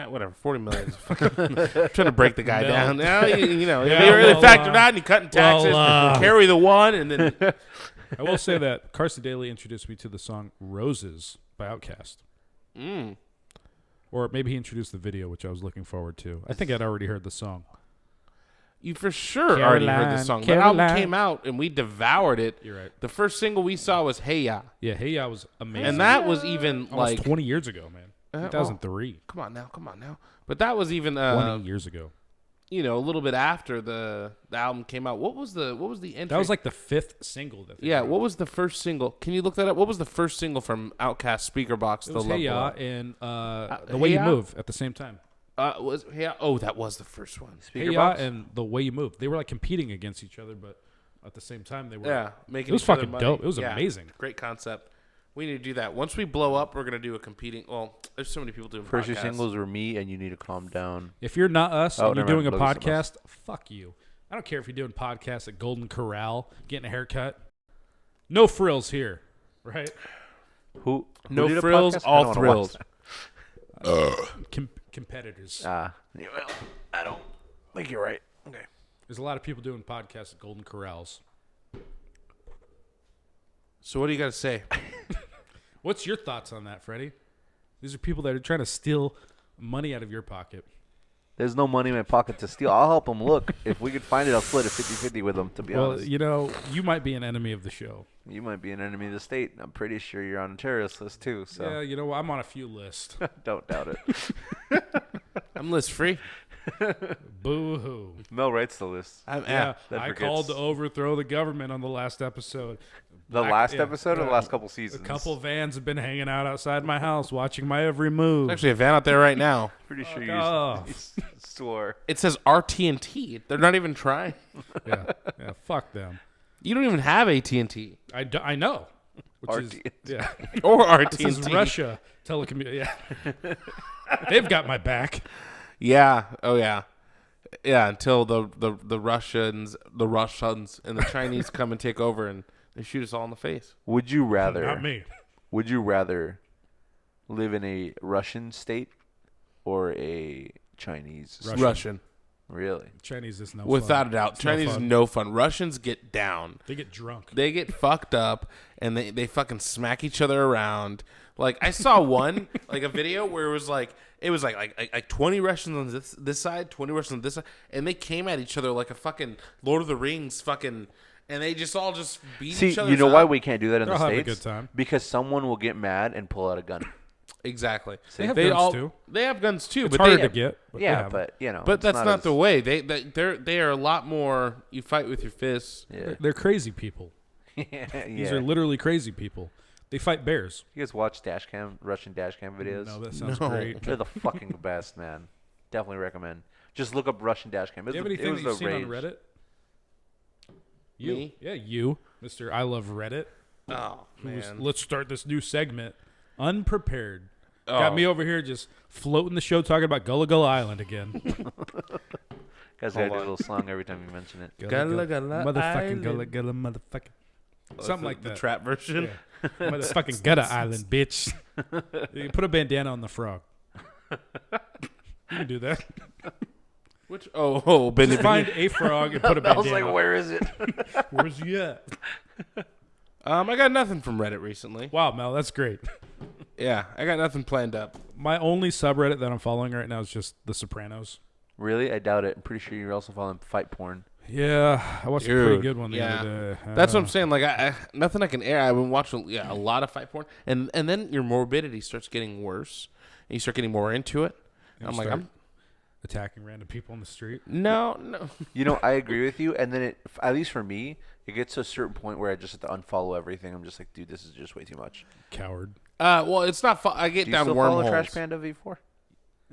whatever. 40 million. I'm trying to break the guy down. Now, you know, Yeah, if you really well, factored out and you cutting taxes, well, carry the one, and then I will say that Carson Daly introduced me to the song "Roses" by Outkast. Or maybe he introduced the video, which I was looking forward to. I think I'd already heard the song. you for sure already heard the song. The album Caroline. came out and we devoured it. You're right. The first single we saw was "Hey Ya," Yeah, Hey Ya was amazing. and that was even almost like 20 years ago, man. 2003. come on now. But that was even 20 years ago. you know, a little bit after the album came out. What was the entry? That was like the 5th single. That they yeah. wrote. What was the first single? Can you look that up? What was the first single from Outkast Speaker Box? It was The Love Hey Ya Below? and The Hey Way You Ya? Move at the same time. Was Hey Ya? Oh, that was the first one. Speaker Hey Ya box? and The Way You Move. They were like competing against each other, but at the same time they were. Yeah, making It was each other fucking money. dope. It was Yeah, amazing. Great concept. We need to do that. Once we blow up, we're gonna do a competing. Well, there's so many people doing First two podcasts. singles were Me and You Need to Calm Down. If you're not us Oh, and you're never doing a mind. Logan's the podcast, fuck you. I don't care if you're doing podcasts at Golden Corral, getting a haircut. No frills here, right? Who No did a frills, podcast? I all don't wanna thrilled. watch Competitors. that. Well, I don't think you're right. Okay. There's a lot of people doing podcasts at Golden Corrals. So what do you got to say? What's your thoughts on that, Freddie? These are people that are trying to steal money out of your pocket. There's no money in my pocket to steal. I'll help them look. If we could find it, I'll split it 50-50 with them, to be Well, honest. you know, you might be an enemy of the show. You might be an enemy of the state. I'm pretty sure you're on a terrorist list, too, so Yeah, you know, I'm on a few lists. don't doubt it. I'm list free. Boo-hoo. Mel writes the list. Yeah, that I forgets. called to overthrow the government on the last episode. The last yeah, episode or the last couple seasons? A couple vans have been hanging out outside my house watching my every move. There's actually a van out there right now. Pretty sure off. you swore. It says RT&T. They're not even trying. yeah, fuck them. You don't even have AT&T I know. Which is, RT&T. yeah. or This is RT&T. Russia telecommunication. Yeah. They've got my back. Yeah. Oh yeah. Yeah. Until the Russians and the Chinese come and take over and they shoot us all in the face. Would you rather? Not me. Would you rather live in a Russian state or a Chinese? state? Russian. Really? Chinese is no Without fun. a doubt. It's no Chinese is fun. no fun. Russians get down. They get drunk. They get fucked up and they fucking smack each other around. Like I saw one like a video where it was like 20 Russians on this side, 20 Russians on this side, and they came at each other like a fucking Lord of the Rings fucking, and they just all just beat See, each other. you know why we can't do that in They'll the have a States? good time. Because someone will get mad and pull out a gun. Exactly. They have guns, too. They have guns too, It's but harder they to get. But they Yeah, have but you know. but it's that's not as- the way. They are a lot more. You fight with your fists. Yeah. they're crazy people. yeah. These are literally crazy people. They fight bears. You guys watch Russian dash cam videos? No, that sounds No. great. They're the fucking best, man. Definitely recommend. Just look up Russian dash cam. Do you have anything that you've seen on Reddit? You. Me? Yeah, you, Mr. I Love Reddit. Oh Who's- man. Let's start this new segment. Unprepared. Oh. Got me over here just floating the show talking about Gullah Gullah Island again. Guys gotta do a little song every time you mention it. Gullah Gullah Motherfucking Island. Gullah Gullah motherfucking. Something like the that. trap version. Yeah. Motherfucking Gullah Island, bitch. You put a bandana on the frog. You can do that. Which Benny Just find a frog and put a I was bandana. like, where is it? Where's he at? I got nothing from Reddit recently. Wow, Mel, that's great. Yeah, I got nothing planned up. My only subreddit that I'm following right now is just The Sopranos. Really? I doubt it. I'm pretty sure you're also following fight porn. Yeah, I watched a pretty Dude, good one the yeah. other day. That's what I'm saying. Like, I nothing I can air. I've been watching a lot of fight porn, and then your morbidity starts getting worse, and you start getting more into it. You I'm like, start attacking random people on the street. no. You know, I agree with you. And then, at least for me, it gets to a certain point where I just have to unfollow everything. I'm just like, dude, this is just way too much. Coward. Well, it's not. I get Do you down still follow wormholes. Trash Panda V4?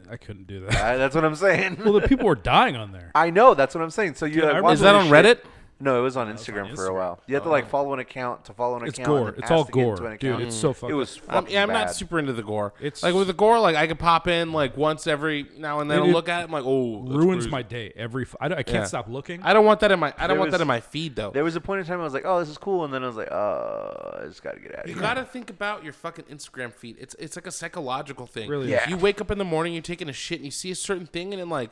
I couldn't do that. That's what I'm saying. Well, the people were dying on there. I know. That's what I'm saying. So you Yeah, I watch Is that all on this Reddit? shit. No, it was on was on Instagram for a Instagram. while. You have to like follow an account to follow an It's account. gore. and then It's ask all to get into gore, an dude. account. It's so fucking. It was I'm fucking bad. not super into the gore. It's- like with the gore, like I could pop in like once every now and then It and look at it. I'm like, oh, that's ruins crazy. my day I can't stop looking. I don't want that in my. I don't There want that was- in my feed though. There was a point in time I was like, oh, this is cool, and then I was like, I just gotta get out of You here. gotta think about your fucking Instagram feed. It's like a psychological thing. Really is. Yeah. You wake up in the morning, you're taking a shit, and you see a certain thing, and then like,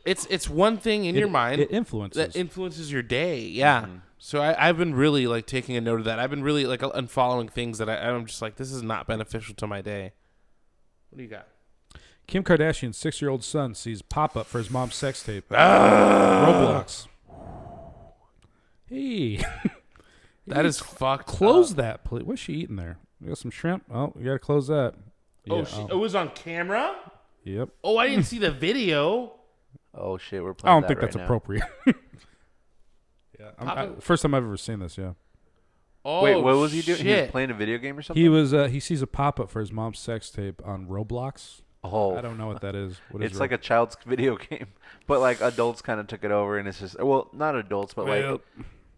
it's one thing in your mind It influences. that influences your day. Yeah. So I've been really like taking a note of that. I've been really like unfollowing things that I'm just like, this is not beneficial to my day. What do you got? Kim Kardashian's 6-year-old son sees pop-up for his mom's sex tape. Roblox. Hey. That is fucked. Close up. that, please. What's she eating there? You got some shrimp? Oh, you got to close that. Oh, Yeah, it was on camera. Yep. Oh, I didn't see the video. Oh shit, we're I playing. don't think right that's now. appropriate. Yeah, first time I've ever seen this. Yeah, Oh, Wait, what was he doing? He was shit. playing a video game or something. he sees a pop up for his mom's sex tape on Roblox. Oh, I don't know what that is. What is it's like a child's video game, but like adults kind of took it over, and it's just not adults, but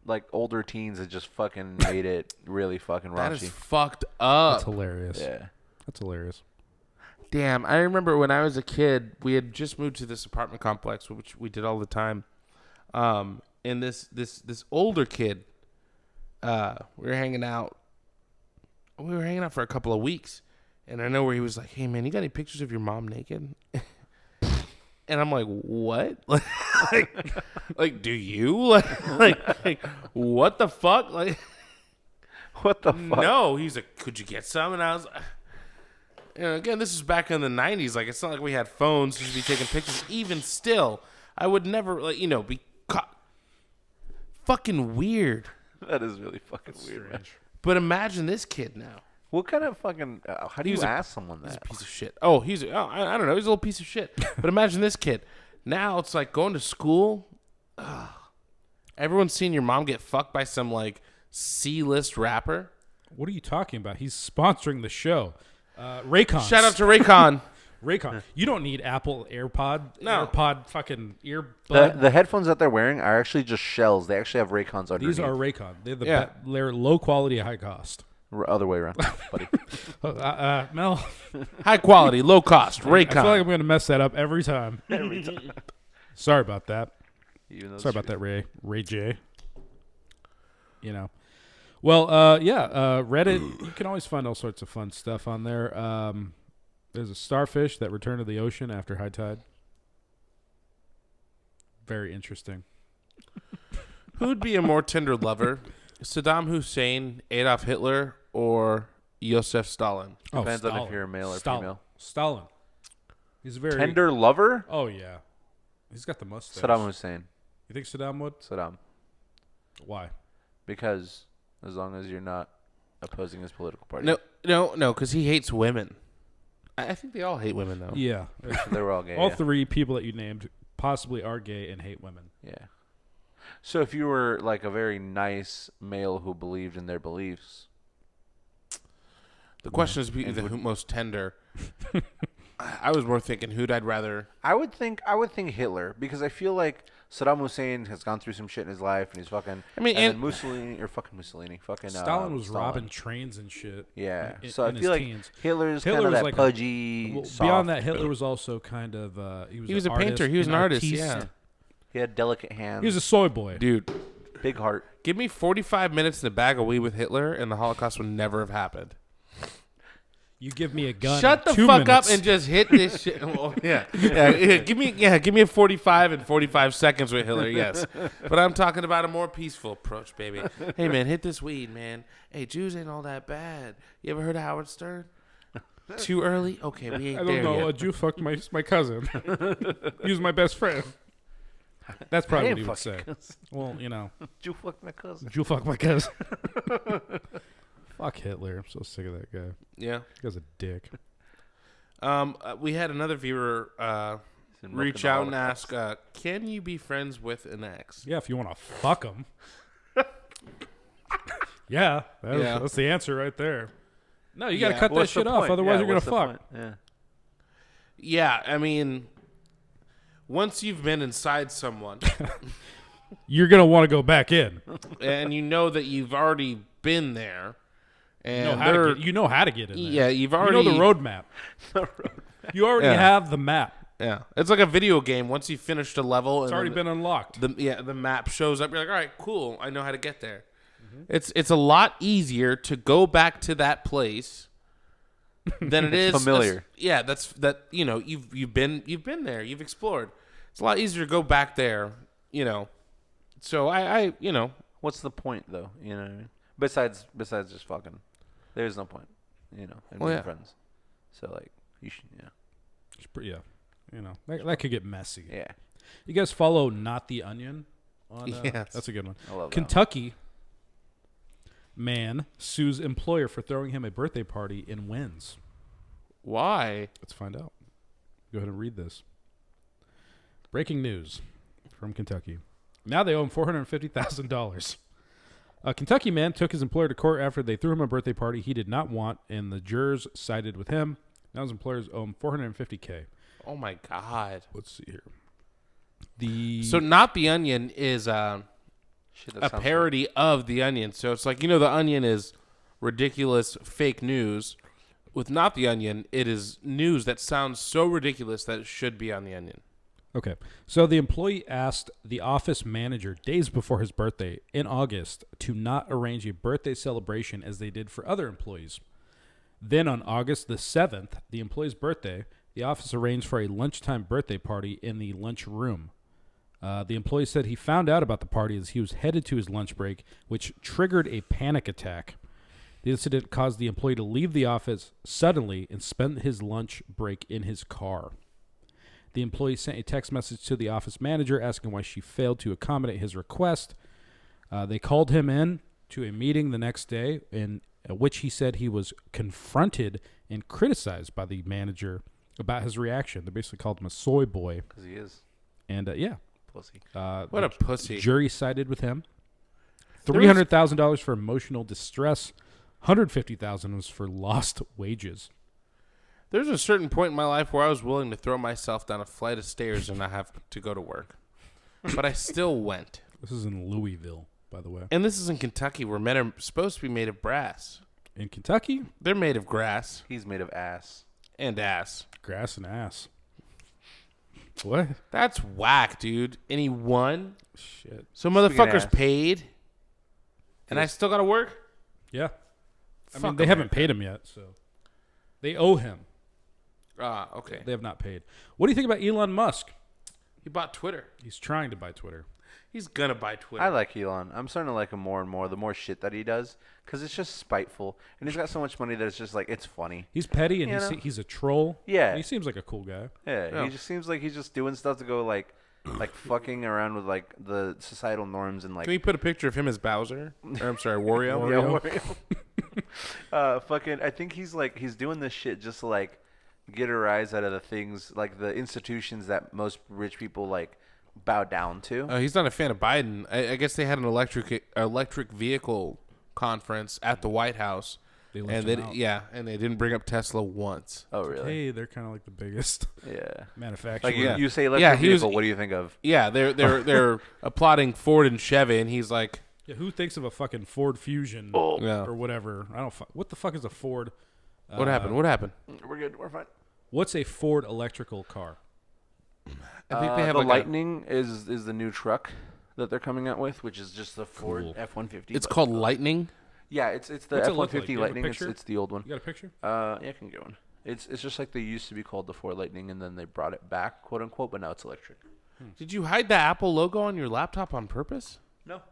like older teens that just fucking made it really fucking That raunchy. is fucked That's up. hilarious. Yeah. That's hilarious. Damn, I remember when I was a kid, we had just moved to this apartment complex, which we did all the time. And this older kid, we were hanging out. We were hanging out for a couple of weeks, and I know where he was like, "Hey man, you got any pictures of your mom naked?" And I'm like, "What? like, do you like what the fuck? Like, What the fuck? no." He's like, "Could you get some?" And I was. Again, this is back in the 90s. Like, it's not like we had phones to be taking pictures. Even still, I would never, like, be caught. Fucking weird. That is really fucking weird, man. But imagine this kid now. What kind of fucking? How do you He's a- ask someone He's a that? piece of shit. Oh, I don't know. He's a little piece of shit. But imagine this kid. Now it's like going to school. Ugh. Everyone's seeing your mom get fucked by some, like, C-list rapper. What are you talking about? He's sponsoring the show. Raycon. Shout out to Raycon. Raycon. You don't need Apple AirPod. No. AirPod fucking earbud. The headphones that they're wearing are actually just shells. They actually have Raycons underneath. These are Raycon. They're Yeah. they're low quality, high cost. Other way around, buddy. Mel, High quality, low cost. Raycon. I feel like I'm going to mess that up every time. Sorry about that. Even though Sorry it's about true. that, Ray J. Well, Reddit, you can always find all sorts of fun stuff on there. There's a starfish that returned to the ocean after high tide. Very interesting. Who'd be a more tender lover? Saddam Hussein, Adolf Hitler, or Joseph Stalin? Depends on if Stalin. you're a male or Stalin. female. Stalin. He's very Tender lover? Oh yeah, he's got the mustache. Saddam Hussein. You think Saddam would? Saddam. Why? Because as long as you're not opposing his political party. No, because he hates women. I think they all hate women, though. Yeah. They were all gay. All yeah. three people that you named possibly are gay and hate women. Yeah. So if you were like a very nice male who believed in their beliefs, The question is the most tender. I was more thinking who'd I'd rather. I would think Hitler, because I feel like Saddam Hussein has gone through some shit in his life and he's fucking. I mean, and and- then Mussolini, fucking. Stalin was Stalin. robbing trains and shit. Yeah. in- So I in his feel like teens. Hitler's Hitler kind of was that like pudgy. Well, soft. beyond that, Hitler was also kind of he was a painter. He was an artist. Yeah, He had delicate hands. He was a soy boy. dude. big heart. Give me 45 minutes in a bag of weed with Hitler, and the Holocaust would never have happened. You give me a gun. Shut the in 2 fuck minutes. up and just hit this shit. Well, yeah. Give me a 45 and 45 seconds with Hitler. Yes, but I'm talking about a more peaceful approach, baby. Hey man, hit this weed, man. Hey, Jews ain't all that bad. You ever heard of Howard Stern? Too early? Okay, we ain't I there don't know. A yet. Jew fucked my cousin. He was my best friend. That's probably I what ain't he would say. fucking cousin. Well, you know, You fucked my cousin. Jew fuck my cousin. Fuck Hitler. I'm so sick of that guy. Yeah. That guy's a dick. We had another viewer He's reach invoking the out and Holocaust. ask, "Can you be friends with an ex?" Yeah, if you want to fuck him. Yeah, that's the answer right there. No, you got to Yeah. cut that What's the shit off. point? Otherwise, Yeah, you're going what's to the fuck. point? Yeah. Yeah, I mean, once you've been inside someone, you're gonna want to go back in. and you know that you've already been there. And You know how to get in there. Yeah, you've already... You know the roadmap. You already have the map. Yeah, it's like a video game. Once you finished a level, It's already been unlocked. The map shows up. You're like, all right, cool. I know how to get there. It's a lot easier to go back to that place than it is familiar. You've been there. You've explored. It's a lot easier to go back there. So I What's the point though? You know what I mean? Besides just fucking, there's no point. And being friends. So like you should It's pretty, that could get messy. Yeah. You guys follow Not the Onion? Yes. That's a good one. I love that Kentucky man sues employer for throwing him a birthday party and wins. Why? Let's find out. Go ahead and read this. Breaking news from Kentucky. Now they owe him $450,000. A Kentucky man took his employer to court after they threw him a birthday party he did not want, and the jurors sided with him. Now his employers owe him $450K. Oh my God. Let's see here. So Not the Onion is a parody of The Onion. So it's like, The Onion is ridiculous fake news. With Not the Onion, it is news that sounds so ridiculous that it should be on The Onion. Okay. So the employee asked the office manager days before his birthday in August to not arrange a birthday celebration as they did for other employees. Then on August the 7th, the employee's birthday, the office arranged for a lunchtime birthday party in the lunch room. The employee said he found out about the party as he was headed to his lunch break, which triggered a panic attack. The incident caused the employee to leave the office suddenly and spend his lunch break in his car. The employee sent a text message to the office manager asking why she failed to accommodate his request. They called him in to a meeting the next day in which he said he was confronted and criticized by the manager about his reaction. They basically called him a soy boy. Because he is. And, Pussy. What a pussy. Jury sided with him. $300,000 for emotional distress. $150,000 was for lost wages. There's a certain point in my life where I was willing to throw myself down a flight of stairs and not have to go to work. But I still went. This is in Louisville, by the way. And this is in Kentucky where men are supposed to be made of brass. In Kentucky? They're made of grass. He's made of ass. And ass. Grass and ass. What? That's whack, dude. And he won? Shit. So motherfuckers ass. paid? And I still got to work? Yeah. I mean, Fuck they haven't America. paid him yet, so. They owe him. Ah, okay. They have not paid. What do you think about Elon Musk? He bought Twitter. He's trying to buy Twitter. He's going to buy Twitter. I like Elon. I'm starting to like him more and more the more shit that he does because it's just spiteful. And he's got so much money that it's just like, it's funny. He's petty and You know? he's a troll. Yeah. And he seems like a cool guy. Yeah, Yeah. he just seems like he's just doing stuff to go like fucking around with like the societal norms and like. Can we put a picture of him as Bowser? Or, I'm sorry, Wario? Yeah, Wario. Fucking, I think he's doing this shit just to like get a rise out of the things like the institutions that most rich people like bow down to. He's not a fan of Biden. I guess they had an electric vehicle conference at the White House. They And they didn't bring up Tesla once. Oh really? Hey, they're kind of like the biggest Yeah. manufacturer. Like you say electric he was- vehicle, what do you think of? Yeah, they're applauding Ford and Chevy, and he's like, Yeah, who thinks of a fucking Ford Fusion Yeah. or whatever? What the fuck is a Ford? "What happened? What happened?" We're good. We're fine. What's a Ford electrical car? I think they have the like Lightning is the new truck that they're coming out with, which is just the Ford Cool. F-150. It's but- called Lightning. Yeah, it's the What's it look F-150 like? Do you have a Lightning. picture? It's the old one. You got a picture? Yeah, I can get one. It's just like they used to be called the Ford Lightning, and then they brought it back, quote unquote, but now it's electric. Did you hide the Apple logo on your laptop on purpose? No.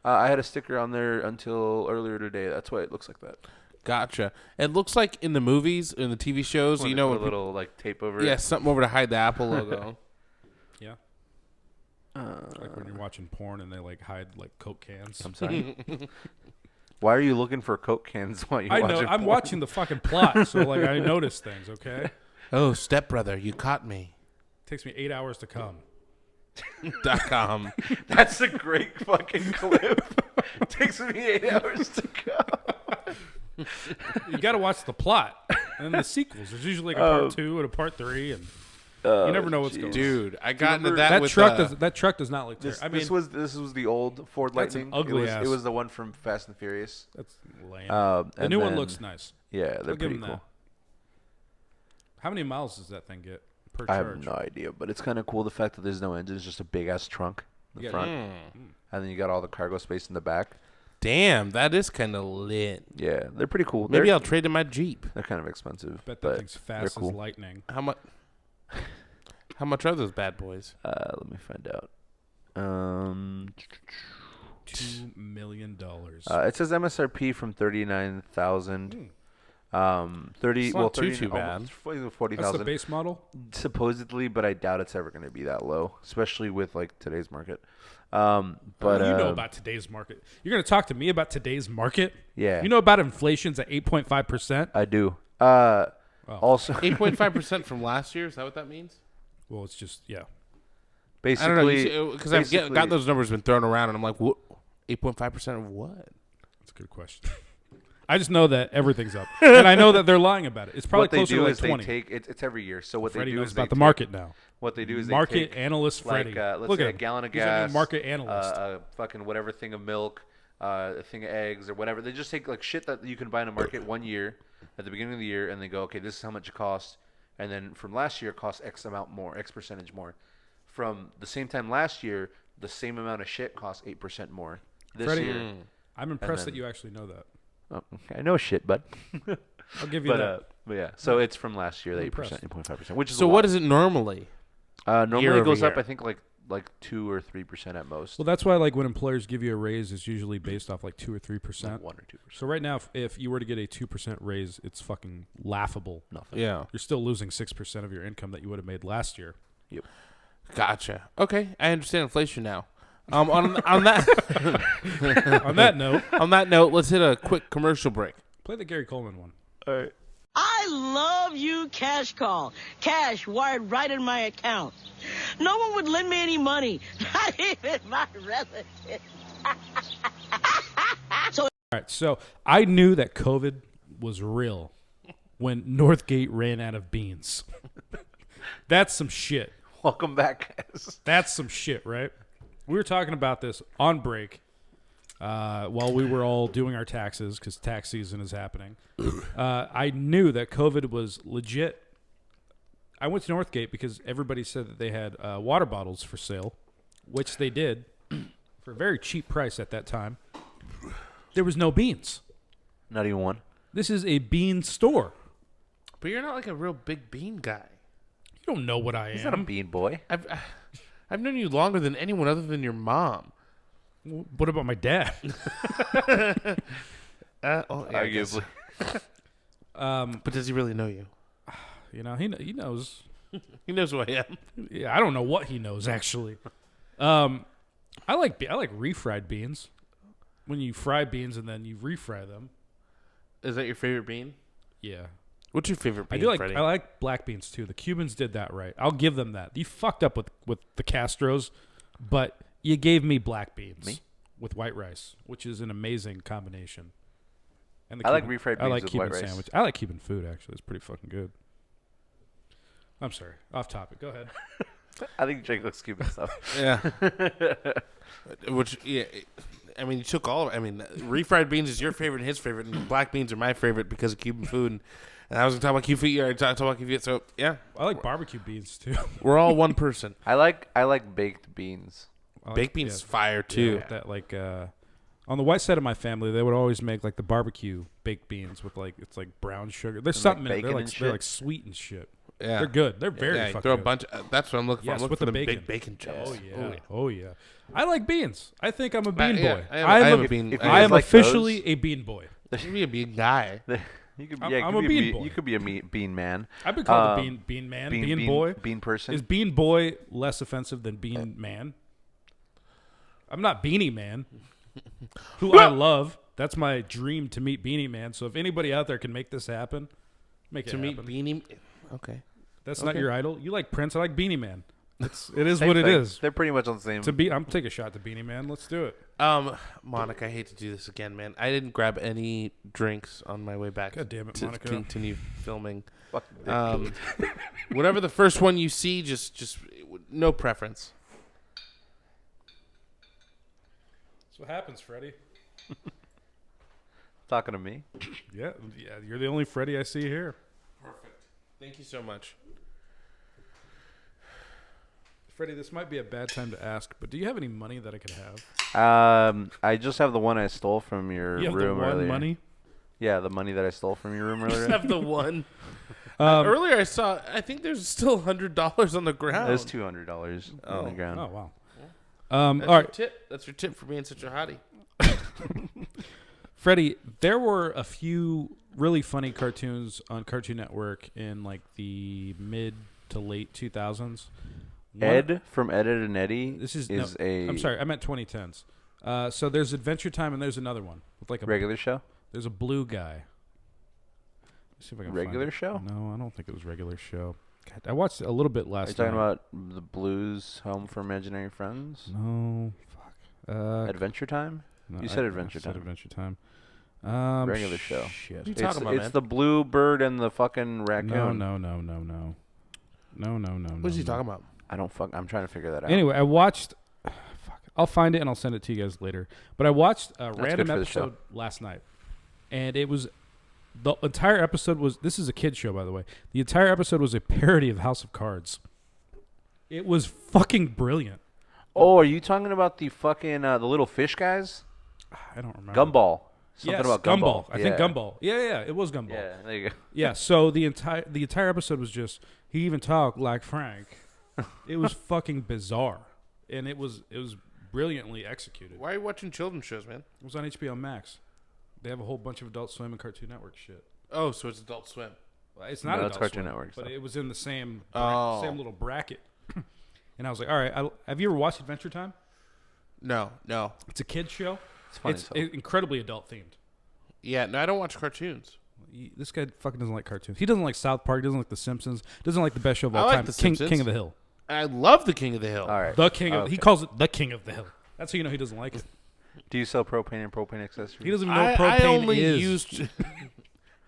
I had a sticker on there until earlier today. That's why it looks like that. Gotcha. It looks like in the movies, in the TV shows, When you they know, put when a little like tape over yeah, it. something over to hide the Apple logo. Yeah. Like when you're watching porn and they like hide like Coke cans. I'm sorry. Why are you looking for Coke cans while you I watch know. it? I'm watching the fucking plot, so like I notice things. Okay. Oh, stepbrother, you caught me. Takes me 8 hours to come. .com. That's a great fucking clip. Takes me 8 hours to go. You got to watch the plot and then the sequels. There's usually like a part 2 and a part 3, and You never know what's going on. Dude, I got into That with truck does not look This, terrible. I mean, this was the old Ford That's an Lightning. ugly it was, ass. It was the one from Fast and Furious. that's lame. The the new one looks nice. Yeah, I'll they're give pretty him cool. that. How many miles does that thing get per I charge? have no idea, but it's kind of cool the fact that there's no engine. It's just a big ass trunk in the Yeah. front, and then you got all the cargo space in the back. Damn, that is kind of lit. Yeah, they're pretty cool. Maybe they're, I'll trade in my Jeep. They're kind of expensive. Bet that but thing's fast cool. as lightning. How much? How much are those bad boys? Let me find out. $2 million. It says MSRP from 39,000. 30. It's well, not 30, too bad. almost That's 40,000 the base model. supposedly, but I doubt it's ever going to be that low, especially with like today's market. But you know about today's market. You're going to talk to me about today's market? yeah, You know about inflation's at 8.5%? I do. Also, 8.5% from last year. Is that what that means? Well, it's just, yeah. basically, I don't know because I've got basically- those numbers been thrown around, and I'm like, what? 8.5% of what? That's a good question. I just know that everything's up. And I know that they're lying about it. It's probably what they closer do to like is 20. they take it's every year. So what Freddie they do knows is about they the take- market now. What they do is Market they take analyst Freddie. let's Look say at a him. gallon of He's our gas, new market analyst. a fucking whatever thing of milk, a thing of eggs or whatever. They just take like shit that you can buy in a market one year at the beginning of the year, and they go, okay, this is how much it costs, and then from last year it costs X amount more, X percentage more. From the same time last year, the same amount of shit costs 8% more this Freddie, year. I'm impressed then- that you actually know that. Oh, I know shit, bud. I'll give you that. But yeah, so it's from last year, the I'm 8%, impressed. 8.5%, which is So a what lot. is it normally? Normally year it over goes up, year? I think like 2 or 3% at most. Well, that's why like when employers give you a raise, it's usually based off like 2 or 3%. Like 1 or 2%. So right now, if you were to get a 2% raise, it's fucking laughable. Nothing. Yeah, You're still losing 6% of your income that you would have made last year. gotcha. Okay, I understand inflation now. On that On that note, on that note, let's hit a quick commercial break. play the Gary Coleman one. I love you, Cash Call. Cash wired right in my account. No one would lend me any money, not even my relatives. All right, so I knew that COVID was real when Northgate ran out of beans. That's some shit. Welcome back, guys. That's some shit, right? We were talking about this on break while we were all doing our taxes because tax season is happening. I knew that COVID was legit. I went to Northgate because everybody said that they had water bottles for sale, which they did for a very cheap price at that time. There was no beans. Not even one. This is a bean store. But you're not like a real big bean guy. You don't know what I He's not a am. bean boy. I've known you longer than anyone other than your mom. What about my dad? I guess. Um, But does he really know you? you know, he knows. He knows who I am. Yeah, I don't know what he knows actually. I like refried beans. When you fry beans and then you refry them. Is that your favorite bean? Yeah. What's your favorite bean, I do like Freddie? I like black beans too. The Cubans did that right. I'll give them that. You fucked up with the Castros, but you gave me black beans Me? with white rice, which is an amazing combination. And I like refried I beans like with Cuban white rice. sandwich. I like Cuban food actually. It's pretty fucking good. I'm sorry. Off topic. Go ahead. I think Jake looks Cuban stuff. Yeah. Which, yeah, I mean, you took all of it. I mean, refried beans is your favorite and his favorite, and black beans are my favorite because of Cuban food. And I was going to talk about Cuban food. You already talked about Cuban food. So, yeah, I like barbecue beans too. we're all one person. I like baked beans. I like- Baked beans is yeah, fire, yeah, too. that like on the white side of my family, they would always make like the barbecue baked beans with like it's like brown sugar. There's And, something like, in it. They're bacon like and they're shit? like sweet and shit. Yeah. They're good. They're very Yeah, you fucking throw a good. bunch. That's what I'm looking for. Yes, I'm looking with for the them bacon. big bacon chips. Oh yeah. Oh yeah. I like beans. I think I'm a bean yeah, boy. I am a bean. if you I guys am like officially those- a bean boy. You be a bean guy. You could, I'm- yeah, you I'm could a be bean boy. You could be a bean man. I've been called Um, a bean man, bean boy. bean person. Is bean boy less offensive than bean man? I'm not Beanie Man, who I love. That's my dream to meet Beanie Man. So if anybody out there can make this happen, make it To meet happen. Beanie. Okay. That's not okay. your idol. You like Prince. I like Beanie Man. It is Same what it thing. is. They're pretty much on the same. I'm taking a shot to Beanie Man. Let's do it. Monica, I hate to do this again, man. I didn't grab any drinks on my way back. God damn it, to Monica. continue filming. Fucking Whatever the first one you see, just no preference. That's what happens, Freddy. talking to me. Yeah, you're the only Freddy I see here. Perfect. Thank you so much. Freddie, this might be a bad time to ask, but do you have any money that I could have? I just have the one I stole from your You have room the one earlier. money? Yeah, the money that I stole from your room Just earlier. have the one. Earlier I saw, I think there's still $100 on the ground. There's $200 on the ground. Oh, wow. That's all your right, tip. That's your tip for being such a hottie. Freddie, there were a few really funny cartoons on Cartoon Network in like the mid to late 2000s. Ed from Ed, Ed and Eddie I'm sorry, I meant 2010s. So there's Adventure Time and there's another one with like a regular show. There's a blue guy. Let's see if I can Regular find it. show? No, I don't think it was regular show. God, I watched a little bit Are last you talking night. about the Blues Home for Imaginary Friends? No, fuck. Adventure Time? No, You said I Adventure said Time. Adventure Time. Regular show. Shit. What are you talking about, It's man? the blue bird and the fucking raccoon. No. What is he talking about? I'm trying to figure that out. Anyway, I watched. Fuck. I'll find it and I'll send it to you guys later. But I watched a random good for the show. episode last night, and it was the entire episode was. This is a kid show, by the way. The entire episode was a parody of House of Cards. It was fucking brilliant. Oh, are you talking about the fucking the little fish guys? I don't remember. Gumball. Something Yes, about Gumball. Gumball. I think Gumball. Yeah, it was Gumball. Yeah, there you go. Yeah, so the entire episode was just he even talked like Frank. It was fucking bizarre, and it was brilliantly executed. Why are you watching children's shows, man? It was on HBO Max. They have a whole bunch of Adult Swim and Cartoon Network shit. Oh, so it's Adult Swim. Well, it's not No, Adult it's Cartoon Swim, Network but stuff. it was in the same Oh. same little bracket. And I was like, all right, have you ever watched Adventure Time? No. It's a kids show. It's funny. It's incredibly adult themed. Yeah, no, I don't watch cartoons. This guy fucking doesn't like cartoons. He doesn't like South Park. Doesn't like The Simpsons. Doesn't like the best show of I all like time. The King Simpsons. of the Hill. I love the King of the Hill. All right. The King of. Okay. He calls it the King of the Hill. That's how you know he doesn't like it. Do you sell propane and propane accessories? He doesn't even know what I propane only is. used.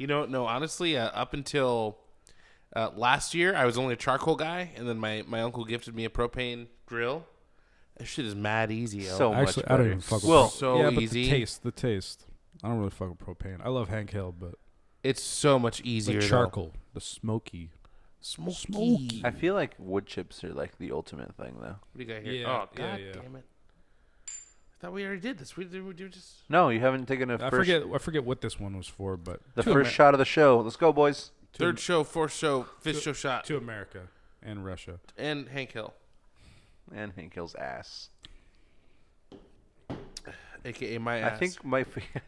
No, honestly, up until last year, I was only a charcoal guy, and then my uncle gifted me a propane grill. That shit is mad easy, yo. So much Actually, I better. don't even fuck with Well, propane. so yeah, but easy. the taste. I don't really fuck with propane. I love Hank Hill, but It's so much easier. the though. charcoal, the smoky. Smoky. I feel like wood chips are like the ultimate thing, though. What do you got here? Yeah, Oh, yeah, god yeah. damn it. I thought we already did this. We just... No, you haven't taken a I first. forget what this one was for, but The to first shot of the show. Let's go, boys. Third show, fourth show, fifth show shot. to America and Russia. And Hank Hill, And Hank Hill's ass. a.k.a. my ass. I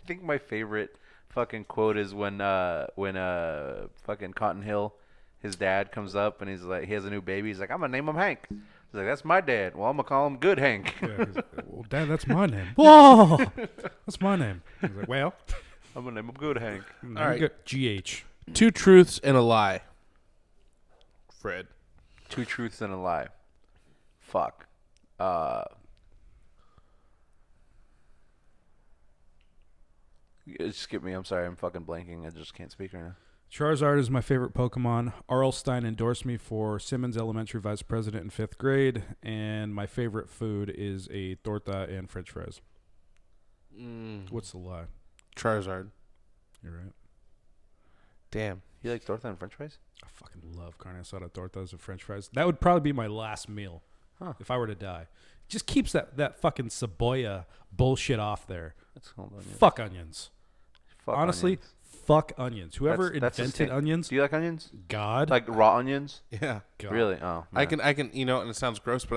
think my favorite fucking quote is when fucking Cotton Hill, his dad comes up and he's like, he has a new baby. He's like, I'm gonna name him Hank. He's like, that's my dad. Well, I'm gonna call him Good Hank. Yeah, well, Dad, that's my name. Whoa, that's my name. He's like, well, I'm gonna name him Good Hank. all right, GH. Two truths and a lie. Fred. Two truths and a lie. Fuck. Skip me. I'm sorry. I'm fucking blanking. I just can't speak right now. Charizard is my favorite Pokemon. R.L. Stein endorsed me for Simmons Elementary Vice President in 5th grade, and my favorite food is a torta and French fries. What's the lie? Charizard. You're right. Damn. You like torta and French fries? I fucking love carne asada, tortas, and French fries. That would probably be my last meal if I were to die. Just keeps that fucking cebolla bullshit off there. That's hold on. Fuck onions. Fuck Honestly, onions. fuck onions. Whoever That's a invented sting. onions, Do you like onions? God. Like raw onions? Yeah. God. Really? Oh, I man. can, and it sounds gross, but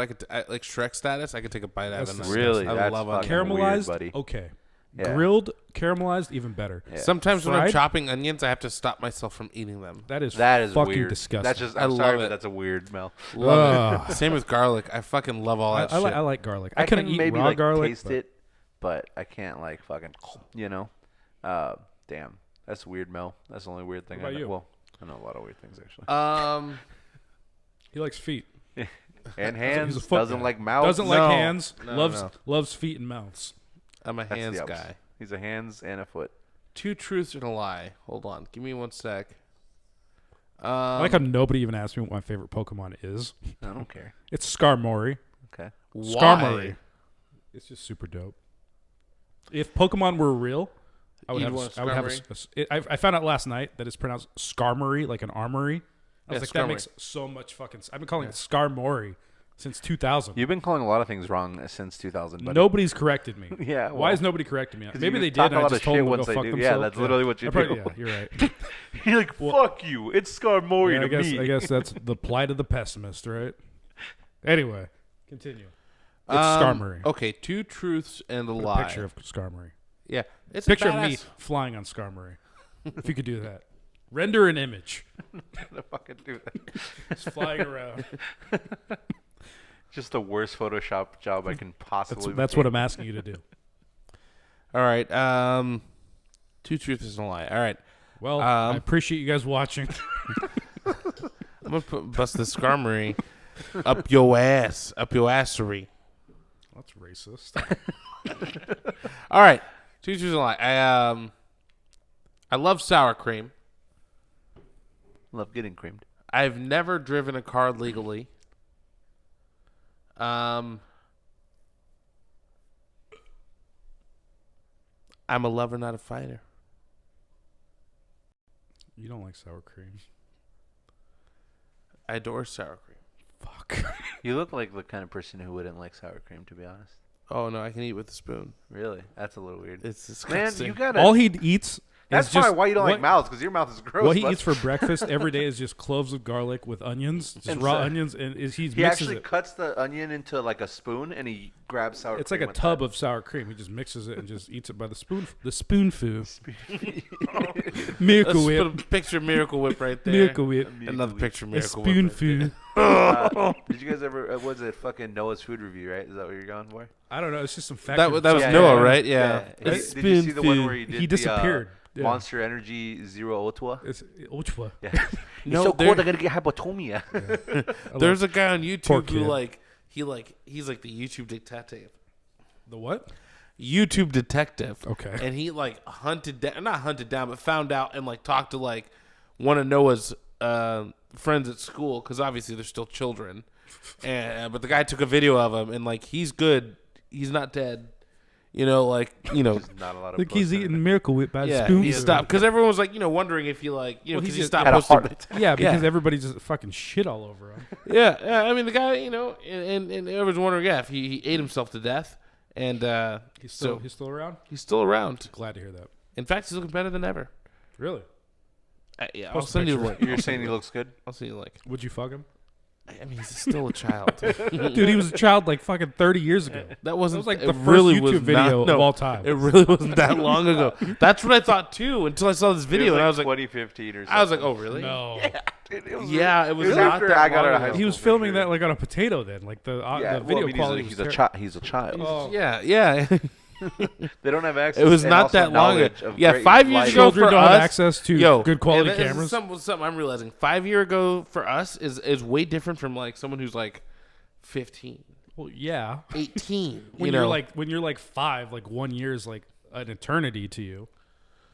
like Shrek status, I could take a bite out of That's it. Really? I That's love fucking onions. weird, Caramelized, buddy. okay. Yeah. Grilled, caramelized, even better. Yeah. Sometimes when I'm Fried? chopping onions, I have to stop myself from eating them. That is That is fucking weird. disgusting. That's just. I I'm sorry, love but it. that's a weird smell. Love it. Same with garlic. I fucking love all that I shit. like garlic. I couldn't can eat maybe raw like garlic. taste but it, but I can't like fucking. Damn. That's weird, Mel. That's the only weird thing What I about know. you? Well, I know a lot of weird things actually. He likes feet. And hands. He's a foot Doesn't guy. like mouths. Doesn't like No. hands. No. Loves feet and mouths. I'm a That's hands the opposite. guy. He's a hands and a foot. 2 truths and a lie. Hold on. Give me 1 sec. I like how nobody even asked me what my favorite Pokemon is. I don't care. It's Skarmory. Okay. Skarmory. It's just super dope. If Pokemon were real, I would You'd have. want I would have. I found out last night that it's pronounced Skarmory, like an armory. I was Yeah, like, that Skarmory. makes so much fucking. I've been calling it Skarmory since 2000. You've been calling a lot of things wrong since 2000. Buddy. Nobody's corrected me. Yeah, Why well, has nobody corrected me? 'cause Maybe you they just did. talk And a I lot just of told shit them to once go they fuck do. themselves. Yeah, that's literally what you do. Yeah, you're right. You're like, fuck you. It's Skarmory Yeah, to me. I guess that's the plight of the pessimist, right? Anyway, continue. It's Skarmory. Okay, 2 truths and a Put lie. a picture of Skarmory. Yeah, it's Picture a of me badass- flying on Skarmory. If you could do that. Render an image. To fucking do that. Just flying around. Just the worst Photoshop job I can possibly. That's what I'm asking you to do. All right. 2 truths and a lie. All right. Well, I appreciate you guys watching. I'm gonna bust this Skarmory up your ass, up your assery. That's racist. All right. 2 truths and a lie. I love sour cream. Love getting creamed. I've never driven a car legally. I'm a lover, not a fighter. You don't like sour cream. I adore sour cream. Fuck. You look like the kind of person who wouldn't like sour cream, to be honest. Oh no, I can eat with a spoon. Really? That's a little weird. It's Man, disgusting. you gotta. All he eats That's is probably just why you don't like what- mouths, because your mouth is gross. What he bud. eats for breakfast every day is just cloves of garlic with onions, just And raw so- onions, and he He mixes actually it. cuts the onion into like a spoon, and he grabs sour It's cream like a with tub that. of sour cream. He just mixes it and just eats it by the spoon. The spoonful. Miracle Let's Whip. put a picture of Miracle Whip right there. Miracle Whip. Another picture of A Miracle Whip. Right spoonful. Did you guys ever? Was it fucking Noah's food review? Right? Is that what you're going for? I don't know. It's just some fact. that was Yeah, Noah, yeah. right? Yeah. Did you see the one where he did He disappeared. the Yeah. Monster Energy Zero Otua? It's Ochwa. Yeah. No, He's so there- cold, I'm gonna get hypotomia. There's a guy on YouTube Poor who kid. he's like the YouTube detective. The what? YouTube detective. Okay. And he like not hunted down, but found out and like talked to like one of Noah's friends at school, because obviously they're still children. And Oh. but the guy took a video of him, and like he's good. He's not dead. You know, like, you know, Not a lot of. Like he's books in it. eating Miracle Whip by the yeah, spoon. he stopped because everyone was like, you know, wondering if he like, you know, Well, because he he just stopped Had a posting. heart attack. Yeah, because Yeah. everybody just fucking shit all over him. Yeah, I mean the guy, you know, and everyone's wondering, yeah, if he ate himself to death, and He's so still around. he's still around. Glad to hear that. In fact, he's looking better than ever. Really? Yeah, I'll Post a send you a picture. link. You're saying he looks good? I'll send you a link. Would you fuck him? I mean, he's still a child. Dude, he was a child like fucking 30 years ago. That wasn't like it the first really YouTube was video not, no, of all time. It really wasn't that long ago. That's what I thought too, until I saw this video, It and I was was like, 2015 or something. I was like, oh really? No. It was Yeah, it was It was not after that I got long out of ago. high He was school, for filming sure. that like on a potato then. Like the Yeah, video well, I mean, quality he's was a terrible. child. He's a child. Oh. Yeah. They don't have access. It was and not also that long knowledge ago. of Yeah, great 5 years lighting. ago Children for don't have us, access to good quality and this is cameras. Something I'm realizing. 5 years ago for us is way different from like someone who's like 15, Well, yeah. 18. When you know, you're like 5, like 1 year is like an eternity to you.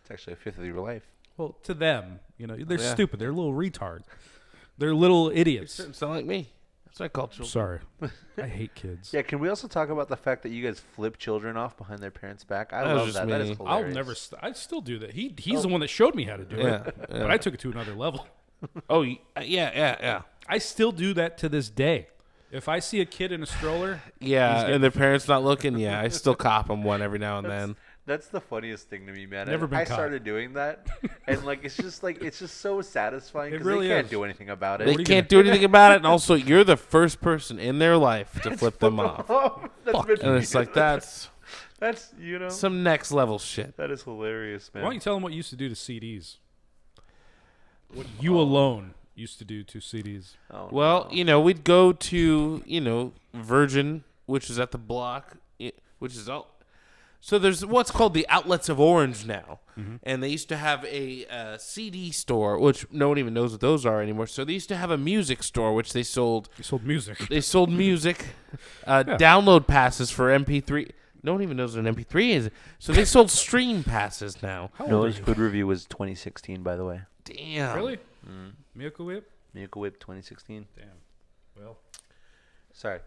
It's actually a fifth of your life. Well, to them, you know, they're Yeah. stupid. They're little retards. They're little idiots. sound like me. That's what I call children. Sorry. I hate kids. Yeah, can we also talk about the fact that you guys flip children off behind their parents' back? I That was love just that. That is me. hilarious. I'll never. I still do that. He's the one that showed me how to do Yeah, it, yeah. but I took it to another level. Oh yeah. I still do that to this day. If I see a kid in a stroller, Yeah, and their parents not looking. Yeah, I still cop them one every now and then. That's the funniest thing to me, man. Never been I caught. started doing that, and like it's just so satisfying It because really they can't is. do anything about it. They can't do anything about it, and also you're the first person in their life to flip them off. That's been And it's like that's that's you know some next level shit. that is hilarious, man. why don't you tell them what you used to do to CDs? What you alone used to do to CDs? Oh, Well, you know, we'd go to, you know, Virgin, which is at the block, which is all. So there's what's called the Outlets of Orange now, and they used to have a CD store, which no one even knows what those are anymore. So they used to have a music store, which they sold. You sold music. They sold music, download passes for MP3. No one even knows what an MP3 is. So they sold stream passes now. Noah's food review was 2016, by the way. Damn. Really? Miracle Whip? Miracle Whip 2016. Damn. Well. Sorry.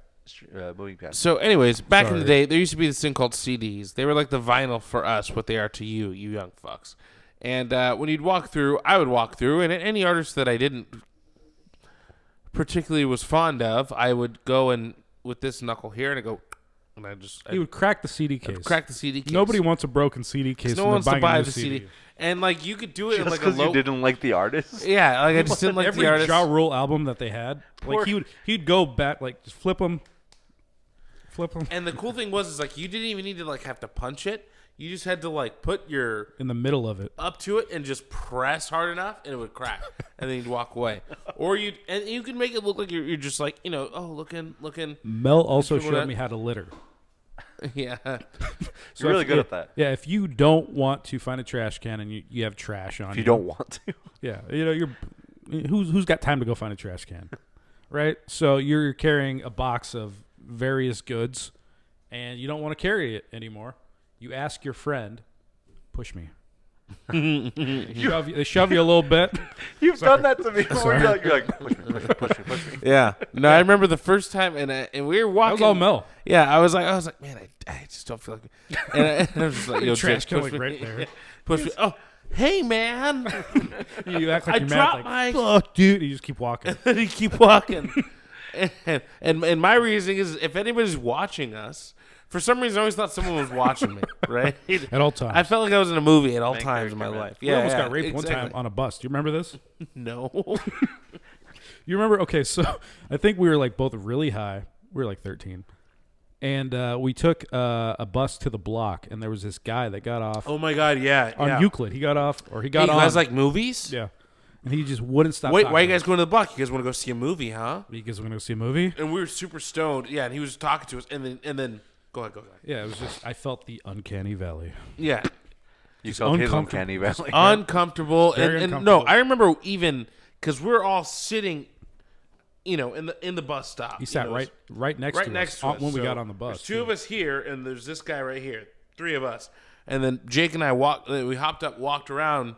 Moving past. So, anyways, back in the Sorry. day, there used to be this thing called CDs. They were like the vinyl for us, what they are to you, you young fucks. And when you'd walk through, I would walk through, and any artist that I didn't particularly was fond of, I would go and with this knuckle here, and I go, and He would crack the CD case. crack the CD case. Nobody wants a broken CD case. No and one wants they're to buying a buy new the CD. And like you could do it in Just like a because low. you didn't like the artist? Yeah, like I just didn't like Every the artist. Ja Rule album that they had, like he'd go back, like just flip them. And the cool thing was, is like you didn't even need to like have to punch it. You just had to like put your in the middle of it. up to it and just press hard enough, and it would crack, and then you'd walk away. Or you can make it look like you're just like looking. Mel also People showed that- me how to litter. Yeah. You're really if- good at that. Yeah, if you don't want to find a trash can and you have trash on If you don't want to. Yeah, you're who's got time to go find a trash can, right? So you're carrying a box of various goods, and you don't want to carry it anymore. You ask your friend, "Push me." They shove you a little bit. You've done that to me before. Sorry. You're like, push me. Yeah. No, I remember the first time, and we were walking. That was all Mel. Yeah, I was like, man, I just don't feel like. And I was just like, yo, Trash Jake, can push like me. right there. Push me. Oh, hey, man. You act like I you're dropped mad, like, my- "Fuck, dude!" You just keep walking. And you keep walking. and my reasoning is, if anybody's watching us, for some reason, I always thought someone was watching me, right? At all times. I felt like I was in a movie at all Main times in my character, man. life. We Yeah, almost yeah, got raped exactly. one time on a bus. Do you remember this? No. You remember? Okay, so I think we were like both really high. We were like 13. And we took a bus to the block, and there was this guy that got off Oh my God, yeah. on yeah. Euclid. He got off, or he Hey, got you on. guys like movies? Yeah. And he just wouldn't stop Wait, talking why are you to guys us. going to the block? You guys want to go see a movie, huh? You guys want to go see a movie? And we were super stoned. Yeah, and he was talking to us, and then go ahead. Yeah, it was just, I felt the uncanny valley. Yeah, You felt his uncomfortable. uncanny valley. uncomfortable. Very And no, uncomfortable. I remember even because we're all sitting, in the bus stop. He sat right next right to next us to us when we So got on the bus. There's two of us here, and there's this guy right here. Three of us, and then Jake and I we hopped up, walked around,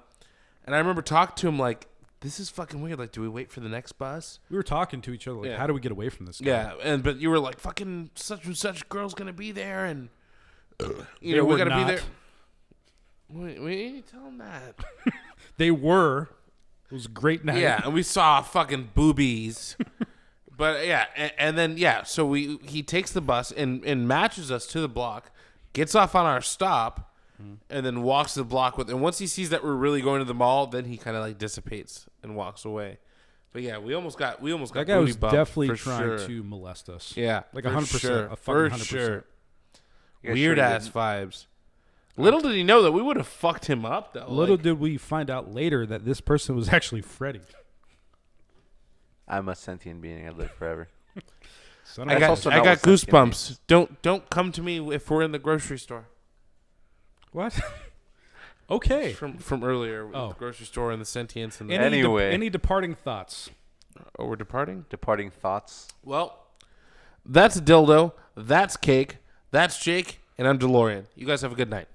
and I remember talking to him like, "This is fucking weird. Like, do we wait for the next bus?" We were talking to each other like, Yeah. how do we get away from this guy? Yeah, but you were like, "Fucking such and such girl's gonna be there," and They we were gotta not. be there. We didn't tell him that. They were. It was a great night. Yeah, and we saw fucking boobies. But yeah, and then so he takes the bus and matches us to the block, gets off on our stop, and then walks the block with. And once he sees that we're really going to the mall, then he kind of like dissipates and walks away. But yeah, we almost got That guy booty was bumped, definitely for trying sure. to molest us. Yeah, Like for 100%. sure, A for fucking 100%. sure. You guys Weird sure ass didn't? vibes. Little did he know that we would have fucked him up though. Little like, did we find out later that this person was actually Freddy. I'm a sentient being. I live forever. Son I of a got also I not got what sentient goosebumps. Don't come to me if we're in the grocery store. What? Okay. From earlier with Oh. the grocery store and the sentience and the Anyway. Any departing thoughts? Oh, we're departing? Departing thoughts. Well, that's Dildo, that's Cake, that's Jake, and I'm DeLorian. You guys have a good night.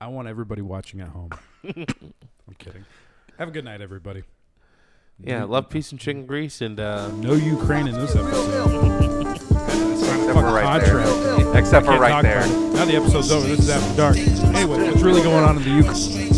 I want everybody watching at home. I'm kidding. Have a good night, everybody. Yeah, love, peace, and chicken grease, and No Ukraine in this episode. Except for right there. Contract. Except for Can't right talk there. about it. Now the episode's over. This is after dark. Anyway, what's really going on in the Ukraine?